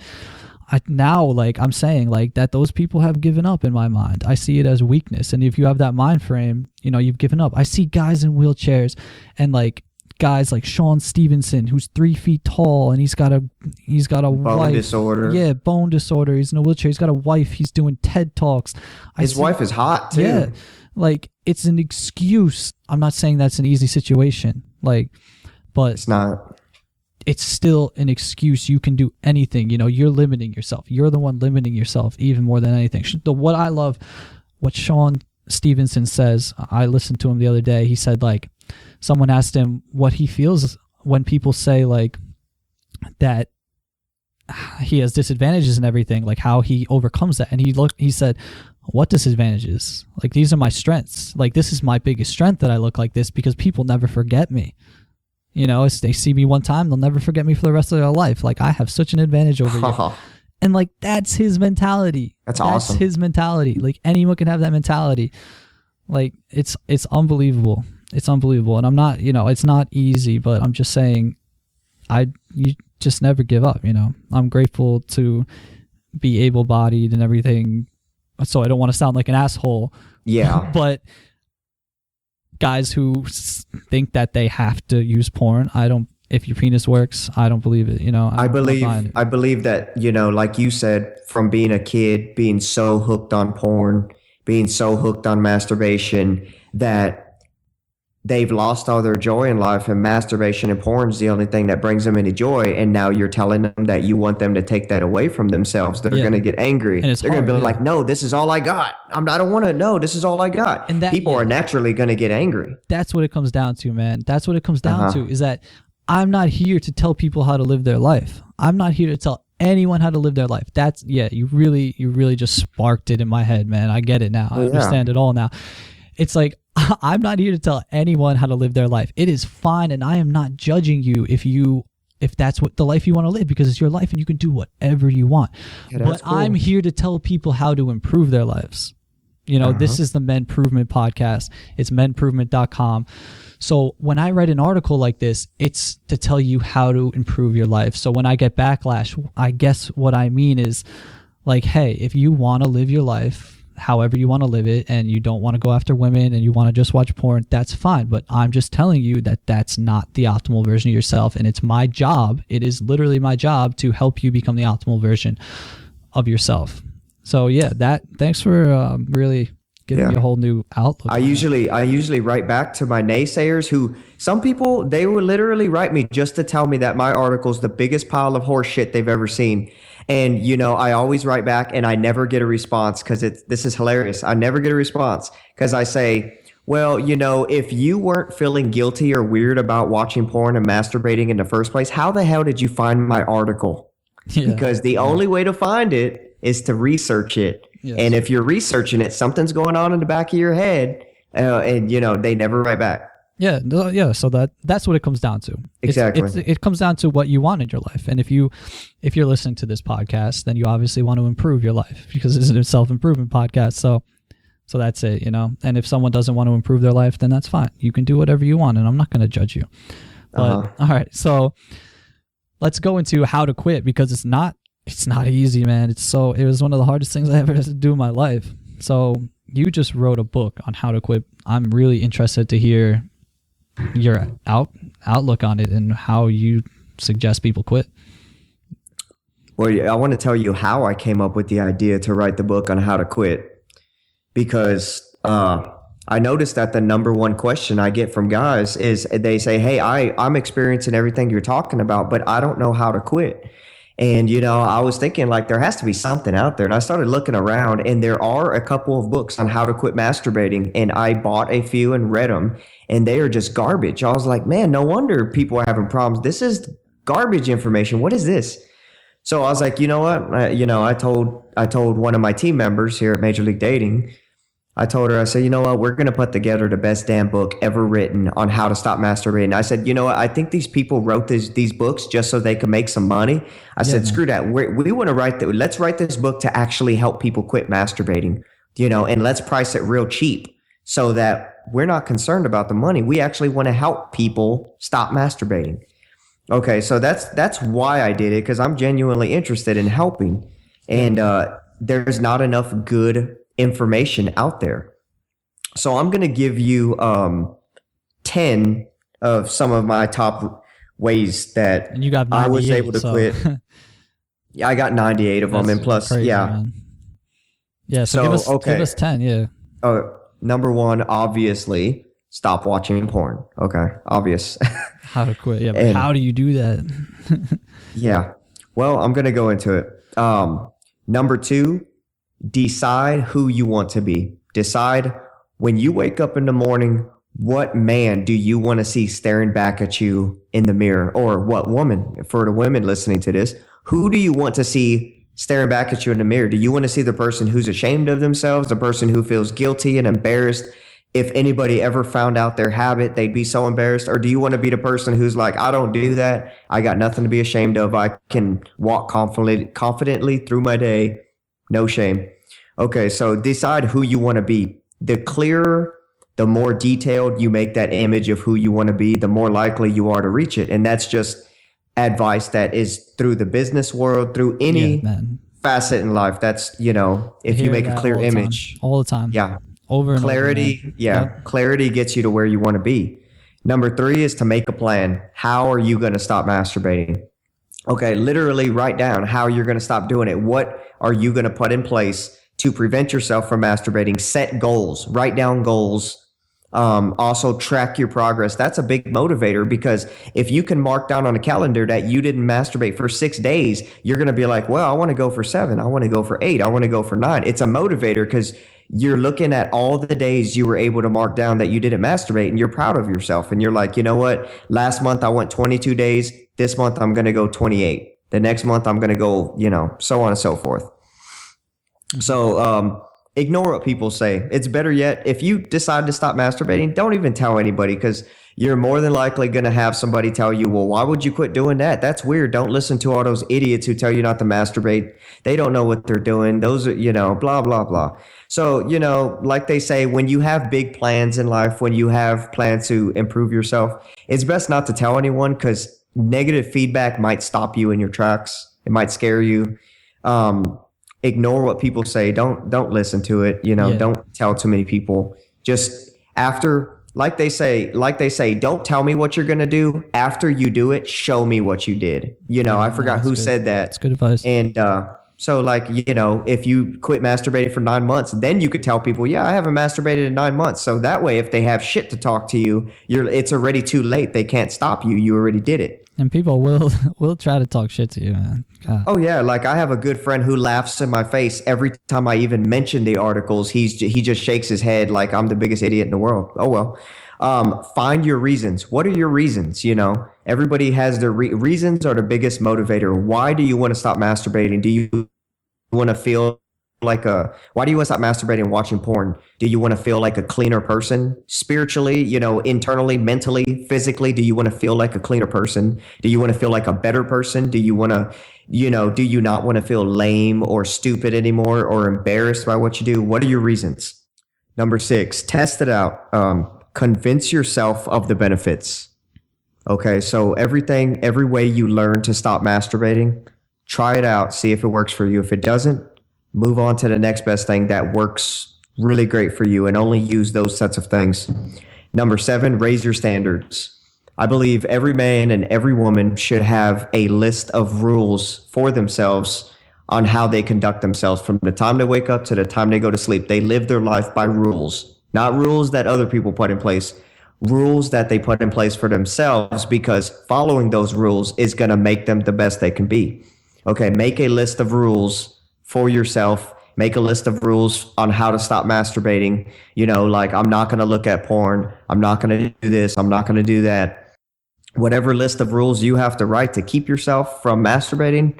I'm saying like that those people have given up in my mind. I see it as weakness. And if you have that mind frame, you know, you've given up. I see guys in wheelchairs and like guys like Sean Stevenson, who's 3 feet tall and he's got a bone wife. disorder. Yeah, bone disorder. He's in a wheelchair. He's got a wife. He's doing TED Talks. His wife is hot too. Yeah, like it's an excuse. I'm not saying that's an easy situation, like, but it's not. It's still an excuse. You can do anything. You know, you're limiting yourself. You're the one limiting yourself even more than anything. What I love, what Sean Stevenson says, I listened to him the other day. He said like, someone asked him what he feels when people say like that he has disadvantages and everything, like how he overcomes that. And he said, what disadvantages? Like, these are my strengths. Like, this is my biggest strength that I look like this because people never forget me. You know, if they see me one time, they'll never forget me for the rest of their life. Like, I have such an advantage over you. And like, that's his mentality. That's awesome. That's his mentality. Like, anyone can have that mentality. Like, it's unbelievable. It's unbelievable. And I'm not, you know, it's not easy, but I'm just saying, you just never give up, you know. I'm grateful to be able-bodied and everything, so I don't want to sound like an asshole. Yeah. But guys who think that they have to use porn, if your penis works, I don't believe it, you know. I believe that, you know, like you said, from being a kid, being so hooked on porn, being so hooked on masturbation, that they've lost all their joy in life, and masturbation and porn is the only thing that brings them any joy. And now you're telling them that you want them to take that away from themselves. They're going to get angry. They're going to be like, no, this is all I got. I don't want to know. This is all I got. And people are naturally going to get angry. That's what it comes down to, man. That's what it comes down to, is that I'm not here to tell people how to live their life. I'm not here to tell anyone how to live their life. That's, you really just sparked it in my head, man. I get it now. I understand it all now. It's like, I'm not here to tell anyone how to live their life. It is fine, and I am not judging you if that's what the life you want to live, because it's your life and you can do whatever you want. But cool. I'm here to tell people how to improve their lives. This is the MenProvement Podcast. It's MenProvement.com. So when I write an article like this, it's to tell you how to improve your life. So when I get backlash, I guess what I mean is like, hey, if you want to live your life however you want to live it, and you don't want to go after women and you want to just watch porn, that's fine. But I'm just telling you that that's not the optimal version of yourself. And it's my job. It is literally my job to help you become the optimal version of yourself. So thanks for really giving me a whole new outlook. I usually write back to my naysayers, who some people, they will literally write me just to tell me that my article is the biggest pile of horse shit they've ever seen. And, I always write back and I never get a response, because this is hilarious. I never get a response because I say, well, if you weren't feeling guilty or weird about watching porn and masturbating in the first place, how the hell did you find my article? Because the only way to find it is to research it. Yes. And if you're researching it, something's going on in the back of your head, and they never write back. So that's what it comes down to. Exactly. It comes down to what you want in your life. And if you're listening to this podcast, then you obviously want to improve your life, because this is a self-improvement podcast. So that's it, And if someone doesn't want to improve their life, then that's fine. You can do whatever you want, and I'm not going to judge you. But all right, so let's go into how to quit, because it's not easy, man. It was one of the hardest things I ever had to do in my life. So you just wrote a book on how to quit. I'm really interested to hear your outlook on it and how you suggest people quit. Well, I want to tell you how I came up with the idea to write the book on how to quit, because I noticed that the number one question I get from guys is they say, hey, I'm experiencing everything you're talking about, but I don't know how to quit. And, I was thinking, like, there has to be something out there. And I started looking around, and there are a couple of books on how to quit masturbating. And I bought a few and read them, and they are just garbage. I was like, man, no wonder people are having problems. This is garbage information. What is this? So I was like, you know what? I told one of my team members here at Major League Dating, I told her, I said, you know what, we're going to put together the best damn book ever written on how to stop masturbating. I said, you know what, I think these people wrote these books just so they could make some money. I said, screw that. We want to let's write this book to actually help people quit masturbating, and let's price it real cheap so that we're not concerned about the money. We actually want to help people stop masturbating. Okay, so that's why I did it, because I'm genuinely interested in helping. And there's not enough good information out there. So I'm going to give you 10 of some of my top ways that and you got I was able to quit. Yeah, I got 98 of them. And plus, crazy, man. Yeah, so give us 10, number one, obviously, stop watching porn. Okay, obvious. How to quit. Yeah, but how do you do that? Yeah. Well, I'm going to go into it. Number two, decide who you want to be. Decide when you wake up in the morning, what man do you want to see staring back at you in the mirror? Or what woman, for the women listening to this, who do you want to see staring back at you in the mirror? Do you want to see the person who's ashamed of themselves, the person who feels guilty and embarrassed? If anybody ever found out their habit, they'd be so embarrassed. Or do you want to be the person who's like, I don't do that. I got nothing to be ashamed of. I can walk confidently through my day. No shame. Okay, so decide who you want to be. The clearer, the more detailed you make that image of who you want to be, the more likely you are to reach it. And that's just advice that is through the business world, through any facet in life. That's, if you make a clear image. All the time. Yeah. Over and clarity. Over, yep. Clarity gets you to where you want to be. Number three is to make a plan. How are you going to stop masturbating? Okay, literally write down how you're going to stop doing it. What are you going to put in place to prevent yourself from masturbating? Set goals. Write down goals Also track your progress. That's a big motivator, because if you can mark down on a calendar that you didn't masturbate for 6 days, you're going to be like, well, I want to go for 7. I want to go for 8. I want to go for 9. It's a motivator because you're looking at all the days you were able to mark down that you didn't masturbate, and you're proud of yourself. And you're like, you know what? Last month I went 22 days. This month I'm going to go 28. The next month I'm going to go, so on and so forth. So, ignore what people say. It's better yet, if you decide to stop masturbating, don't even tell anybody, because you're more than likely going to have somebody tell you, well, why would you quit doing that? That's weird. Don't listen to all those idiots who tell you not to masturbate. They don't know what they're doing. Those are, blah, blah, blah. So, like they say, when you have big plans in life, when you have plans to improve yourself, it's best not to tell anyone, because negative feedback might stop you in your tracks. It might scare you. Ignore what people say. Don't listen to it. Don't tell too many people. Just after, like they say, don't tell me what you're going to do. After you do it, show me what you did. I forgot who said that. That's good advice. And, so if you quit masturbating for 9 months, then you could tell people, yeah, I haven't masturbated in 9 months. So that way, if they have shit to talk to you, it's already too late. They can't stop you. You already did it. And people will try to talk shit to you, man. God. Oh yeah, like I have a good friend who laughs in my face every time I even mention the articles. He just shakes his head like I'm the biggest idiot in the world. Oh well. Find your reasons. What are your reasons? Everybody has their reasons are the biggest motivator. Why do you want to stop masturbating? Do you want to feel like why do you want to stop masturbating and watching porn? Do you want to feel like a cleaner person spiritually, internally, mentally, physically? Do you want to feel like a cleaner person? Do you want to feel like a better person? Do you want to, do you not want to feel lame or stupid anymore or embarrassed by what you do? What are your reasons? Number 6, test it out. Convince yourself of the benefits. Okay. So every way you learn to stop masturbating, try it out, see if it works for you. If it doesn't, move on to the next best thing that works really great for you, and only use those sets of things. Number 7, raise your standards. I believe every man and every woman should have a list of rules for themselves on how they conduct themselves from the time they wake up to the time they go to sleep. They live their life by rules, not rules that other people put in place, rules that they put in place for themselves, because following those rules is going to make them the best they can be. Okay, make a list of rules for yourself. Make a list of rules on how to stop masturbating. Like, I'm not going to look at porn. I'm not going to do this. I'm not going to do that. Whatever list of rules you have to write to keep yourself from masturbating,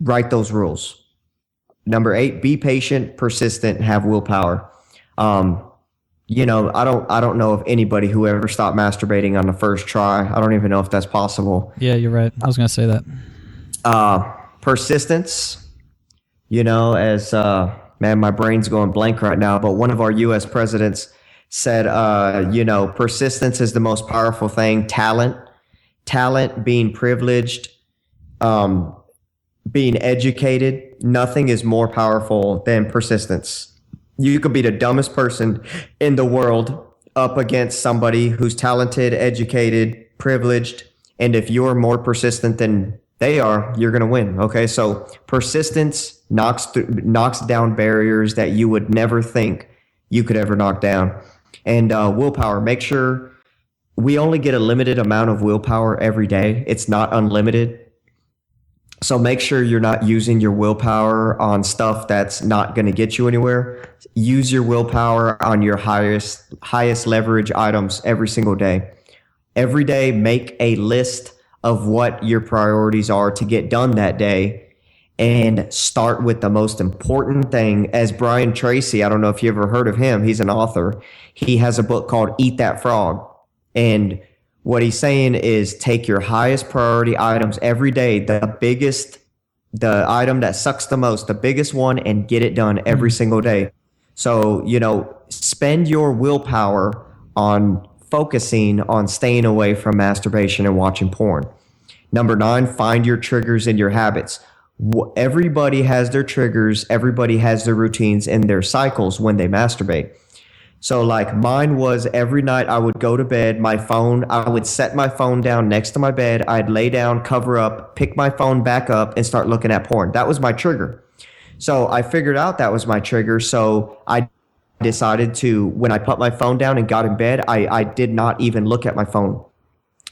write those rules. Number 8, be patient, persistent, have willpower. I don't know of anybody who ever stopped masturbating on the first try. I don't even know if that's possible. Yeah, you're right. I was going to say that. Persistence. Man, my brain's going blank right now, but one of our U.S. presidents said, persistence is the most powerful thing. Talent, being privileged, being educated, nothing is more powerful than persistence. You could be the dumbest person in the world up against somebody who's talented, educated, privileged, and if you're more persistent than they are, you're going to win. Okay. So persistence knocks down barriers that you would never think you could ever knock down. And willpower, make sure we only get a limited amount of willpower every day. It's not unlimited. So make sure you're not using your willpower on stuff that's not going to get you anywhere. Use your willpower on your highest leverage items every single day. Every day, make a list of what your priorities are to get done that day, and start with the most important thing. As Brian Tracy, I don't know if you ever heard of him. He's an author. He has a book called Eat That Frog. And what he's saying is take your highest priority items every day, the item that sucks the most, the biggest one, and get it done every single day. So, spend your willpower on focusing on staying away from masturbation and watching porn. Number 9, find your triggers and your habits. Everybody has their triggers. Everybody has their routines and their cycles when they masturbate. So like mine was every night I would go to bed, I would set my phone down next to my bed. I'd lay down, cover up, pick my phone back up and start looking at porn. That was my trigger. So I figured out that was my trigger. So I decided to, when I put my phone down and got in bed, I did not even look at my phone.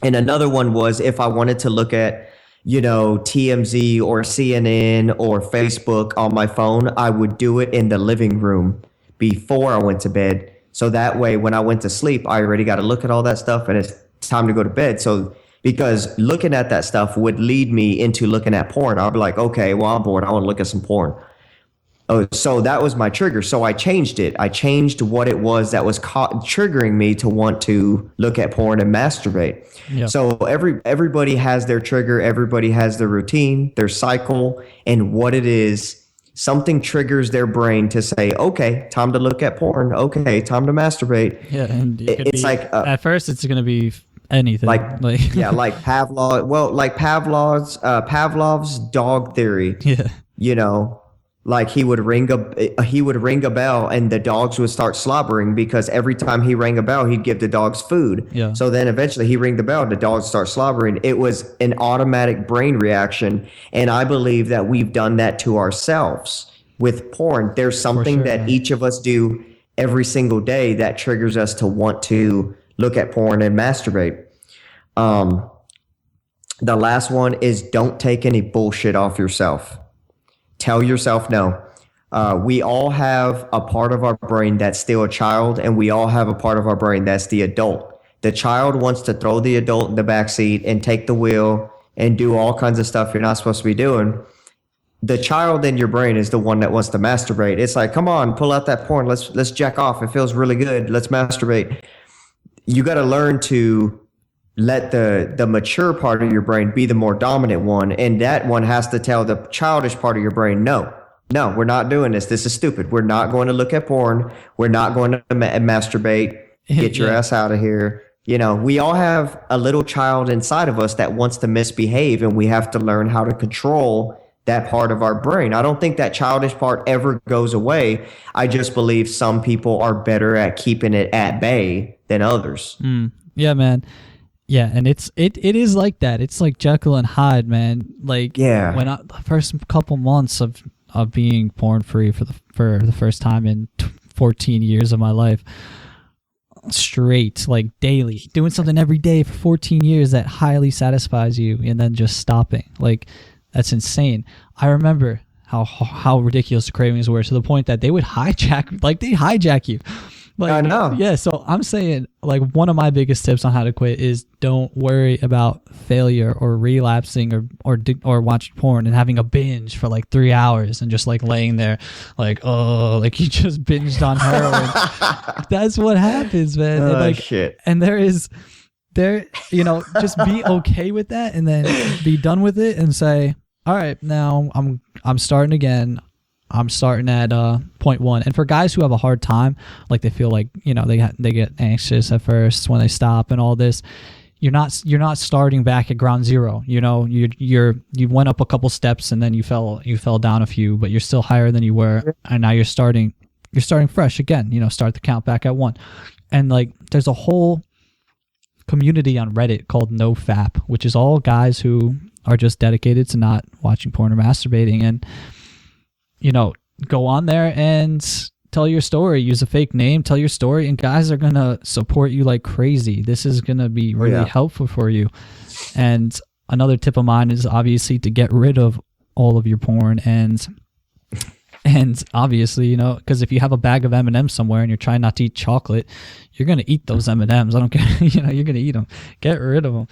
And another one was if I wanted to look at, TMZ or CNN or Facebook on my phone, I would do it in the living room before I went to bed. So that way, when I went to sleep, I already got to look at all that stuff and it's time to go to bed. So because looking at that stuff would lead me into looking at porn. I'll be like, okay, well, I'm bored. I want to look at some porn. Oh, so that was my trigger. So I changed it. I changed what it was that was triggering me to want to look at porn and masturbate. Yep. So everybody has their trigger. Everybody has their routine, their cycle, and what it is. Something triggers their brain to say, okay, time to look at porn. Okay, time to masturbate. Yeah, and it's like at first it's going to be anything. Like Pavlov. Well, like Pavlov's dog theory. Yeah. Like he would ring a bell and the dogs would start slobbering because every time he rang a bell, he'd give the dogs food. Yeah. So then eventually he rang the bell and the dogs start slobbering. It was an automatic brain reaction. And I believe that we've done that to ourselves with porn. There's something that each of us do every single day that triggers us to want to look at porn and masturbate. The last one is don't take any bullshit off yourself. Tell yourself no. We all have a part of our brain that's still a child, and we all have a part of our brain that's the adult. The child wants to throw the adult in the backseat and take the wheel and do all kinds of stuff you're not supposed to be doing. The child in your brain is the one that wants to masturbate. It's like, come on, pull out that porn. Let's jack off. It feels really good. Let's masturbate. You got to learn to let the mature part of your brain be the more dominant one. And that one has to tell the childish part of your brain, no, we're not doing this. This is stupid. We're not going to look at porn. We're not going to masturbate. Get your ass out of here. We all have a little child inside of us that wants to misbehave, and we have to learn how to control that part of our brain. I don't think that childish part ever goes away. I just believe some people are better at keeping it at bay than others. Yeah, man. Yeah, and it is like that. It's like Jekyll and Hyde, man. Like, yeah. When the first couple months of being porn free for the first time in 14 years of my life, straight, like daily, doing something every day for 14 years that highly satisfies you, and then just stopping. Like, that's insane. I remember how ridiculous the cravings were, to the point that they would hijack you. Like, I know. Yeah, so I'm saying, like, one of my biggest tips on how to quit is don't worry about failure or relapsing or watching porn and having a binge for like 3 hours and just like laying there like, oh, like you just binged on heroin. That's what happens, man. Oh, and like, shit. And just be okay with that, and then be done with it and say, all right, now I'm starting again. I'm starting at point one. And for guys who have a hard time, like they feel like, they get anxious at first when they stop and all this, you're not starting back at ground zero. You went up a couple steps and then you fell down a few, but you're still higher than you were, and now you're starting fresh again. Start the count back at one. And like there's a whole community on Reddit called NoFap, which is all guys who are just dedicated to not watching porn or masturbating, and go on there and tell your story, use a fake name, tell your story, and guys are going to support you like crazy. This is going to be really helpful for you. And another tip of mine is obviously to get rid of all of your porn, and obviously, because if you have a bag of M&Ms somewhere and you're trying not to eat chocolate, you're going to eat those M&Ms. I don't care. You're going to eat them. Get rid of them.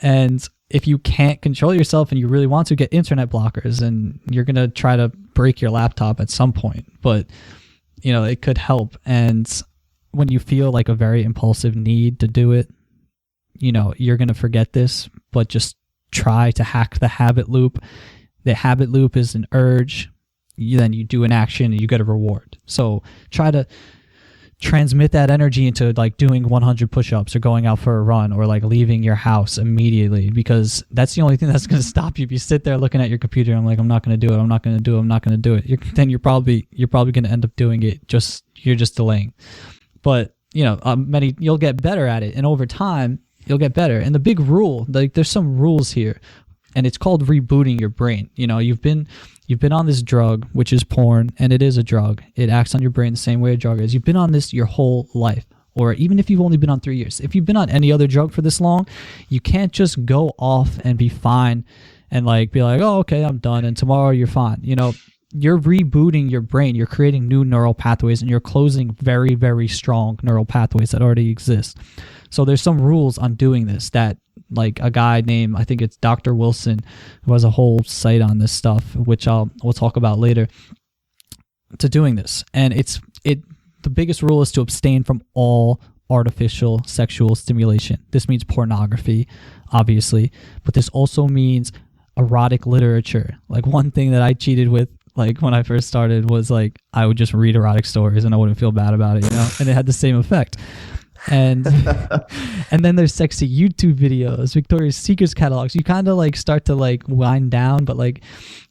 And if you can't control yourself and you really want to, get internet blockers, and you're going to try to break your laptop at some point, but it could help. And when you feel like a very impulsive need to do it, you're going to forget this, but just try to hack the habit loop. The habit loop is an urge. Then you do an action and you get a reward. So try to transmit that energy into like doing 100 push-ups or going out for a run or like leaving your house immediately, because that's the only thing that's going to stop you. If you sit there looking at your computer and I'm like, I'm not going to do it, then you're probably going to end up doing it. You're just delaying. But you'll get better at it, and over time you'll get better. And the big rule, like there's some rules here. and it's called rebooting your brain. You know, you've been on this drug, which is porn, and it is a drug. It acts on your brain the same way a drug is. You've been on this your whole life, or even if you've only been on 3 years. If you've been on any other drug for this long, you can't just go off and be fine and like be like, oh, okay, I'm done, and tomorrow you're fine. You know, you're rebooting your brain. You're creating new neural pathways, and you're closing very, very strong neural pathways that already exist. So there's some rules on doing this that, like, a guy named, I think it's Dr. Wilson, who has a whole site on this stuff, which we'll talk about later, to doing this. And the biggest rule is to abstain from all artificial sexual stimulation. This means pornography, obviously, but this also means erotic literature. Like, one thing that I cheated with, like, when I first started was, like, I would just read erotic stories and I wouldn't feel bad about it, you know, and it had the same effect. And and then there's sexy YouTube videos, Victoria's Secrets catalogs. You kind of like start to like wind down, but like,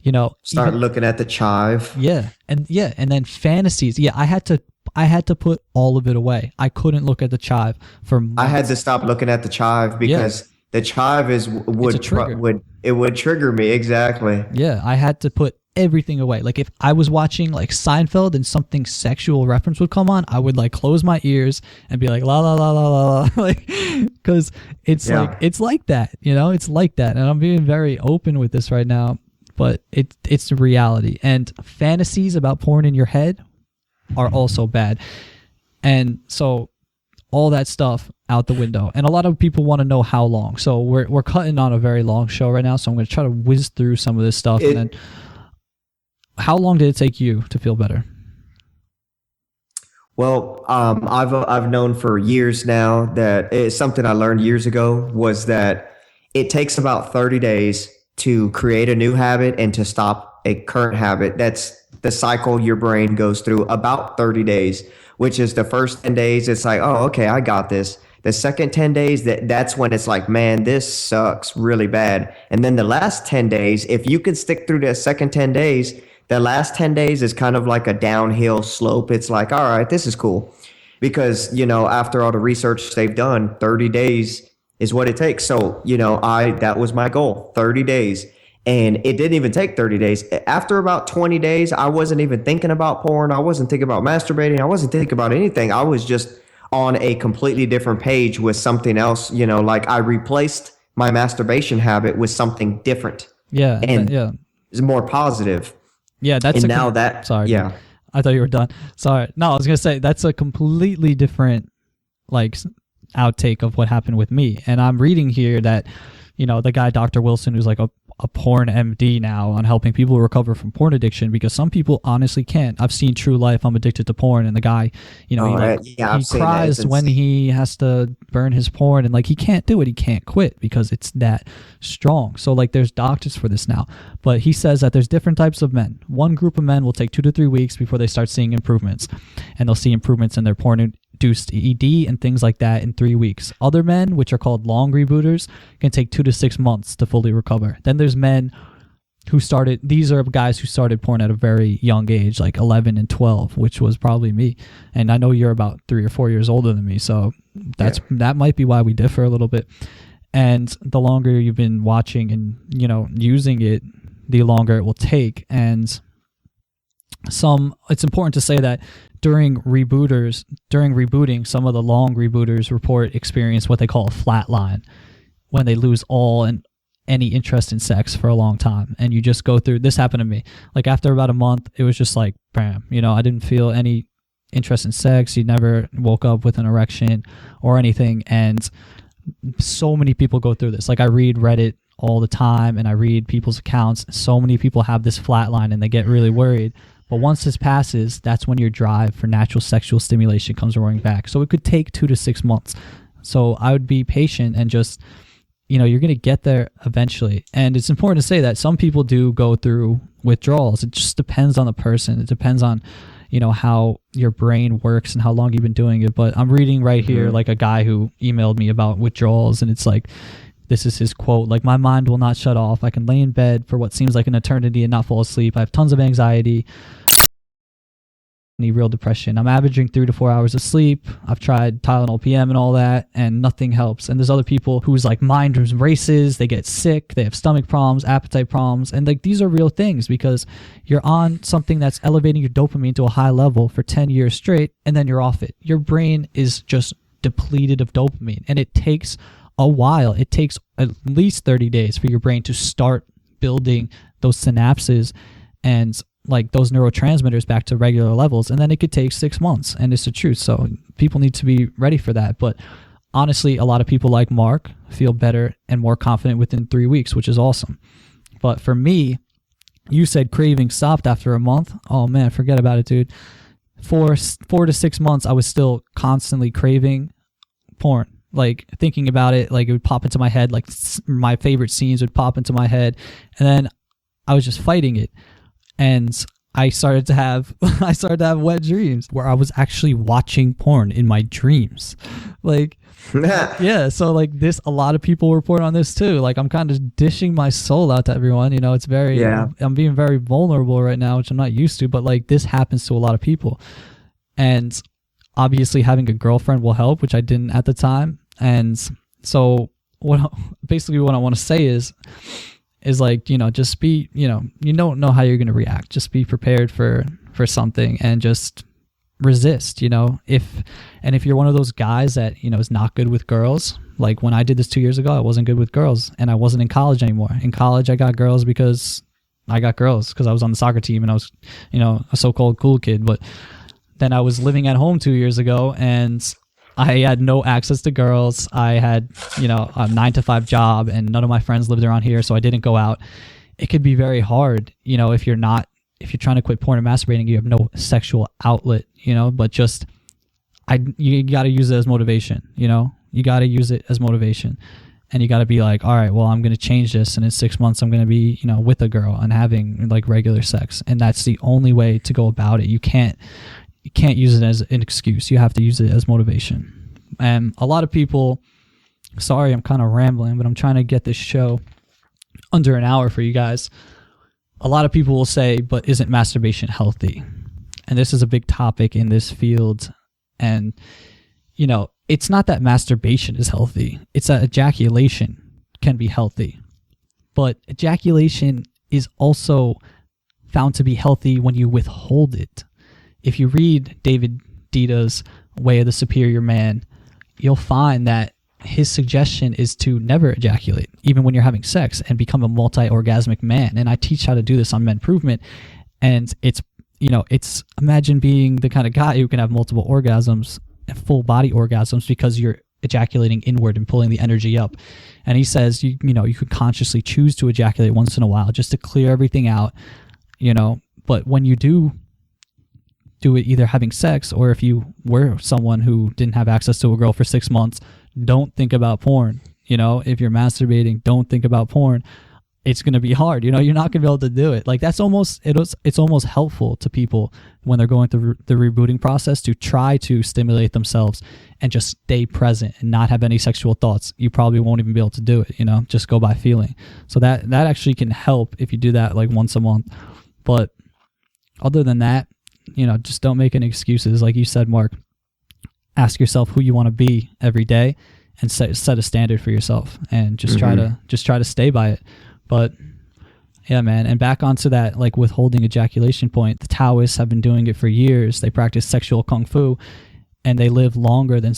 you know, start looking at the chive. Yeah, and then fantasies. Yeah, I had to put all of it away. I couldn't look at the chive for months. I had to stop looking at the chive because the chive would trigger me. Exactly. Yeah, I had to put everything away. Like, if I was watching like Seinfeld and something sexual reference would come on, I would like close my ears and be like la la la la la la, like, because it's like that, you know, it's like that. And I'm being very open with this right now, but it's the reality. And fantasies about porn in your head are also bad. And so all that stuff out the window. And a lot of people want to know how long. So we're cutting on a very long show right now, so I'm going to try to whiz through some of this stuff. And then, how long did it take you to feel better? Well, I've known for years now that it's something I learned years ago was that it takes about 30 days to create a new habit and to stop a current habit. That's the cycle your brain goes through, about 30 days, which is the first 10 days. It's like, oh, okay, I got this. The second 10 days, that's when it's like, man, this sucks really bad. And then the last 10 days, if you can stick through the second 10 days, the last 10 days is kind of like a downhill slope. It's like, all right, this is cool. Because, you know, after all the research they've done, 30 days is what it takes. So, you know, that was my goal, 30 days. And it didn't even take 30 days. After about 20 days, I wasn't even thinking about porn. I wasn't thinking about masturbating. I wasn't thinking about anything. I was just on a completely different page with something else. You know, like I replaced my masturbation habit with something different. Yeah. And yeah. It's more positive. Yeah, that's sorry. Yeah. I thought you were done. Sorry. No, I was going to say that's a completely different like outtake of what happened with me. And I'm reading here that, you know, the guy, Dr. Wilson, who's like a porn MD now on helping people recover from porn addiction, because some people honestly can't. I've seen True Life, I'm Addicted to Porn, and the guy, you know, he cries when he has to burn his porn, and like he can't do it. He can't quit because it's that strong. So like there's doctors for this now. But he says that there's different types of men. One group of men will take 2 to 3 weeks before they start seeing improvements, and they'll see improvements in their porn-induced ED and things like that in 3 weeks. Other men, which are called long rebooters, can take 2 to 6 months to fully recover. Then there's men who these are guys who started porn at a very young age, like 11 and 12, which was probably me. And I know you're about 3 or 4 years older than me, so that might be why we differ a little bit. And the longer you've been watching and, you know, using it, the longer it will take. And it's important to say that during rebooting, some of the long rebooters report experience what they call a flat line, when they lose all and any interest in sex for a long time. And you just go through, this happened to me. Like after about a month, it was just like, bam, you know, I didn't feel any interest in sex. You never woke up with an erection or anything. And so many people go through this. Like I read Reddit all the time and I read people's accounts. So many people have this flat line and they get really worried. But once this passes, that's when your drive for natural sexual stimulation comes roaring back. So it could take 2 to 6 months. So I would be patient and just, you know, you're going to get there eventually. And it's important to say that some people do go through withdrawals. It just depends on the person. It depends on, you know, how your brain works and how long you've been doing it. But I'm reading right here, like a guy who emailed me about withdrawals, and it's like, this is his quote, like, my mind will not shut off. I can lay in bed for what seems like an eternity and not fall asleep. I have tons of anxiety. any real depression. I'm averaging 3 to 4 hours of sleep. I've tried Tylenol PM and all that, and nothing helps. And there's other people whose like mind races, they get sick, they have stomach problems, appetite problems, and like these are real things because you're on something that's elevating your dopamine to a high level for 10 years straight, and then you're off it. Your brain is just depleted of dopamine, and it takes a while. It takes at least 30 days for your brain to start building those synapses and like those neurotransmitters back to regular levels, and then it could take 6 months, and it's the truth. So people need to be ready for that. But honestly, a lot of people like Mark feel better and more confident within 3 weeks, which is awesome. But for me, you said craving stopped after a month. Oh man, forget about it, dude. For 4 to 6 months, I was still constantly craving porn. Like thinking about it, like it would pop into my head, like my favorite scenes would pop into my head, and then I was just fighting it. And I started to have wet dreams where I was actually watching porn in my dreams. Like, yeah. So like this, a lot of people report on this too. Like I'm kind of dishing my soul out to everyone. You know, it's very, I'm being very vulnerable right now, which I'm not used to, but like this happens to a lot of people. And obviously having a girlfriend will help, which I didn't at the time. And so what I want to say is like, you know, just be, you don't know how you're going to react. Just be prepared for something and just resist, you know. If you're one of those guys that, you know, is not good with girls, like when I did this 2 years ago, I wasn't good with girls and I wasn't in college anymore. In college, I got girls because I was on the soccer team and I was, you know, a so-called cool kid. But then I was living at home 2 years ago and I had no access to girls. I had, you know, a 9-to-5 job and none of my friends lived around here, so I didn't go out. It could be very hard, you know, if you're trying to quit porn and masturbating, you have no sexual outlet, you know, but just, you got to use it as motivation, you know, you got to use it as motivation and you got to be like, all right, well, I'm going to change this. And in 6 months, I'm going to be, you know, with a girl and having like regular sex. And that's the only way to go about it. You can't use it as an excuse. You have to use it as motivation. And a lot of people, sorry, I'm kind of rambling, but I'm trying to get this show under an hour for you guys. A lot of people will say, but isn't masturbation healthy? And this is a big topic in this field. And, you know, it's not that masturbation is healthy. It's that ejaculation can be healthy. But ejaculation is also found to be healthy when you withhold it. If you read David Dita's Way of the Superior Man, you'll find that his suggestion is to never ejaculate, even when you're having sex, and become a multi-orgasmic man. And I teach how to do this on MenProvement. And it's, you know, it's, imagine being the kind of guy who can have multiple orgasms, full body orgasms, because you're ejaculating inward and pulling the energy up. And he says, you know, you could consciously choose to ejaculate once in a while just to clear everything out, you know, but when you do it either having sex or if you were someone who didn't have access to a girl for 6 months, don't think about porn. You know, if you're masturbating, don't think about porn. It's going to be hard. You know, you're not going to be able to do it. Like it's almost helpful to people when they're going through the rebooting process to try to stimulate themselves and just stay present and not have any sexual thoughts. You probably won't even be able to do it, you know, just go by feeling. So that actually can help if you do that like once a month. But other than that, you know, just don't make any excuses. Like you said, Mark, ask yourself who you want to be every day and set a standard for yourself and just try to stay by it. But yeah, man. And back onto that, like withholding ejaculation point, the Taoists have been doing it for years. They practice sexual kung fu and they live longer than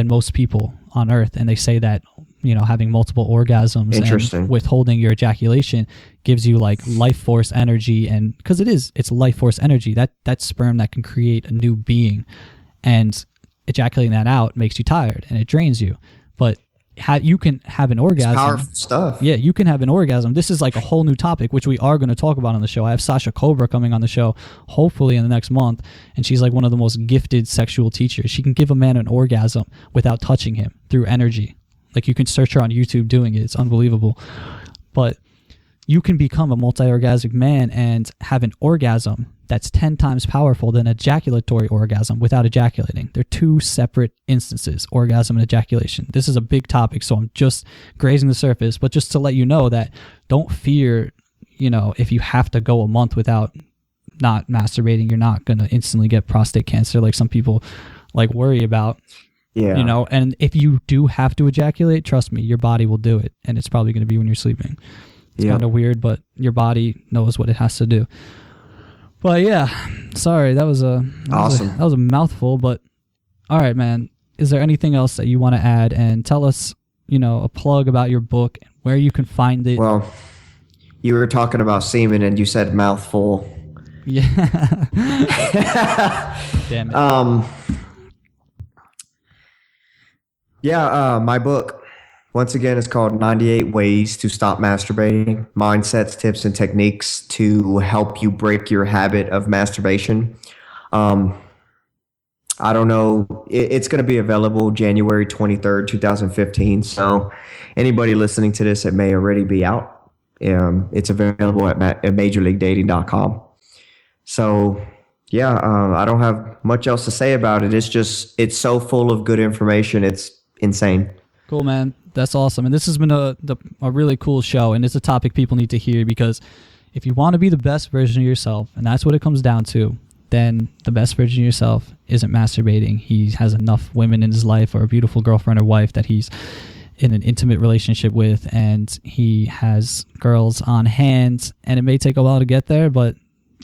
most people on earth. And they say that, you know, having multiple orgasms and withholding your ejaculation gives you like life force energy. And because it's life force energy, that sperm that can create a new being, and ejaculating that out makes you tired and it drains you. But you can have an orgasm. It's powerful stuff. Yeah, you can have an orgasm. This is like a whole new topic, which we are going to talk about on the show. I have Sasha Cobra coming on the show, hopefully in the next month, and she's like one of the most gifted sexual teachers. She can give a man an orgasm without touching him through energy. Like you can search her on YouTube doing it. It's unbelievable. But you can become a multi-orgasmic man and have an orgasm that's 10 times powerful than ejaculatory orgasm without ejaculating. They're two separate instances, orgasm and ejaculation. This is a big topic, so I'm just grazing the surface, but just to let you know that don't fear, you know, if you have to go a month without not masturbating, you're not going to instantly get prostate cancer like some people like worry about. Yeah. You know, and if you do have to ejaculate, trust me, your body will do it, and it's probably going to be when you're sleeping. It's kind of weird, but your body knows what it has to do. But yeah, sorry, that was a mouthful, but all right, man. Is there anything else that you want to add? And tell us, you know, a plug about your book, where you can find it. Well, you were talking about semen and you said mouthful. Yeah. Damn it. My book, once again, is called 98 Ways to Stop Masturbating, Mindsets, Tips, and Techniques to Help You Break Your Habit of Masturbation. I don't know. It's going to be available January 23rd, 2015. So anybody listening to this, it may already be out. It's available at majorleaguedating.com. So yeah, I don't have much else to say about it. It's so full of good information. It's insane. Cool, man. That's awesome. And this has been a really cool show, and it's a topic people need to hear, because if you want to be the best version of yourself, and that's what it comes down to, then the best version of yourself isn't masturbating. He has enough women in his life, or a beautiful girlfriend or wife that he's in an intimate relationship with, and he has girls on hand, and it may take a while to get there, but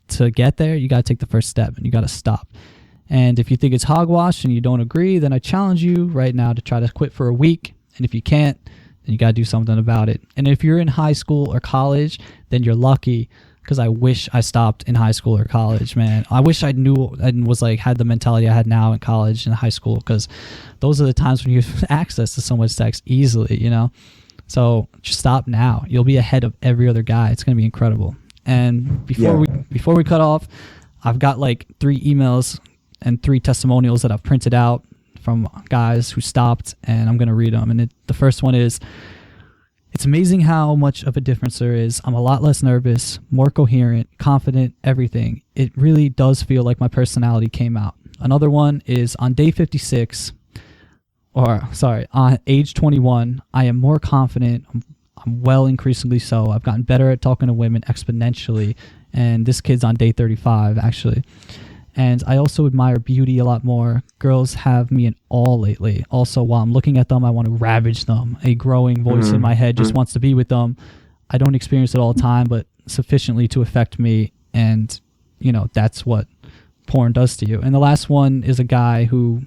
to get there, you got to take the first step, and you got to stop. And if you think it's hogwash and you don't agree, then I challenge you right now to try to quit for a week. And if you can't, then you got to do something about it. And if you're in high school or college, then you're lucky, because I wish I stopped in high school or college, man. I wish I knew and was like, had the mentality I had now in college and high school, because those are the times when you have access to so much sex easily, you know? So just stop now. You'll be ahead of every other guy. It's going to be incredible. And before we cut off, I've got like 3 emails and 3 testimonials that I've printed out from guys who stopped, and I'm going to read them. And the first one is, it's amazing how much of a difference there is. I'm a lot less nervous, more coherent, confident, everything. It really does feel like my personality came out. Another one is, on day 56, on age 21, I am more confident. I'm well increasingly so. I've gotten better at talking to women exponentially. And this kid's on day 35, actually. And I also admire beauty a lot more. Girls have me in awe lately. Also, while I'm looking at them, I want to ravage them. A growing voice in my head just wants to be with them. I don't experience it all the time, but sufficiently to affect me. And, you know, that's what porn does to you. And the last one is a guy who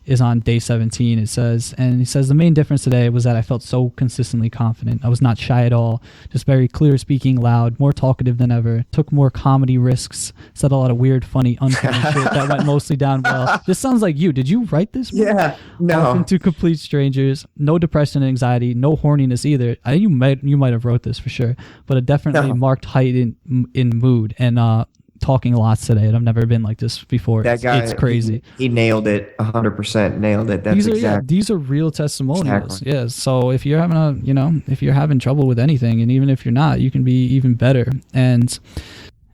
is on day 17, he says, the main difference today was that I felt so consistently confident. I was not shy at all, just very clear speaking, loud, more talkative than ever, took more comedy risks, said a lot of weird, funny, unfunny shit that went mostly down well. This sounds like you. Did you write this? Yeah, no. Often to complete strangers, no depression and anxiety, no horniness either. You might have wrote this for sure, but it definitely marked height in mood, and talking lots today, and I've never been like this before. That guy, it's crazy. He nailed it, 100% nailed it. These are real testimonials. Exactly. Yeah. So if you're having trouble with anything, and even if you're not, you can be even better. And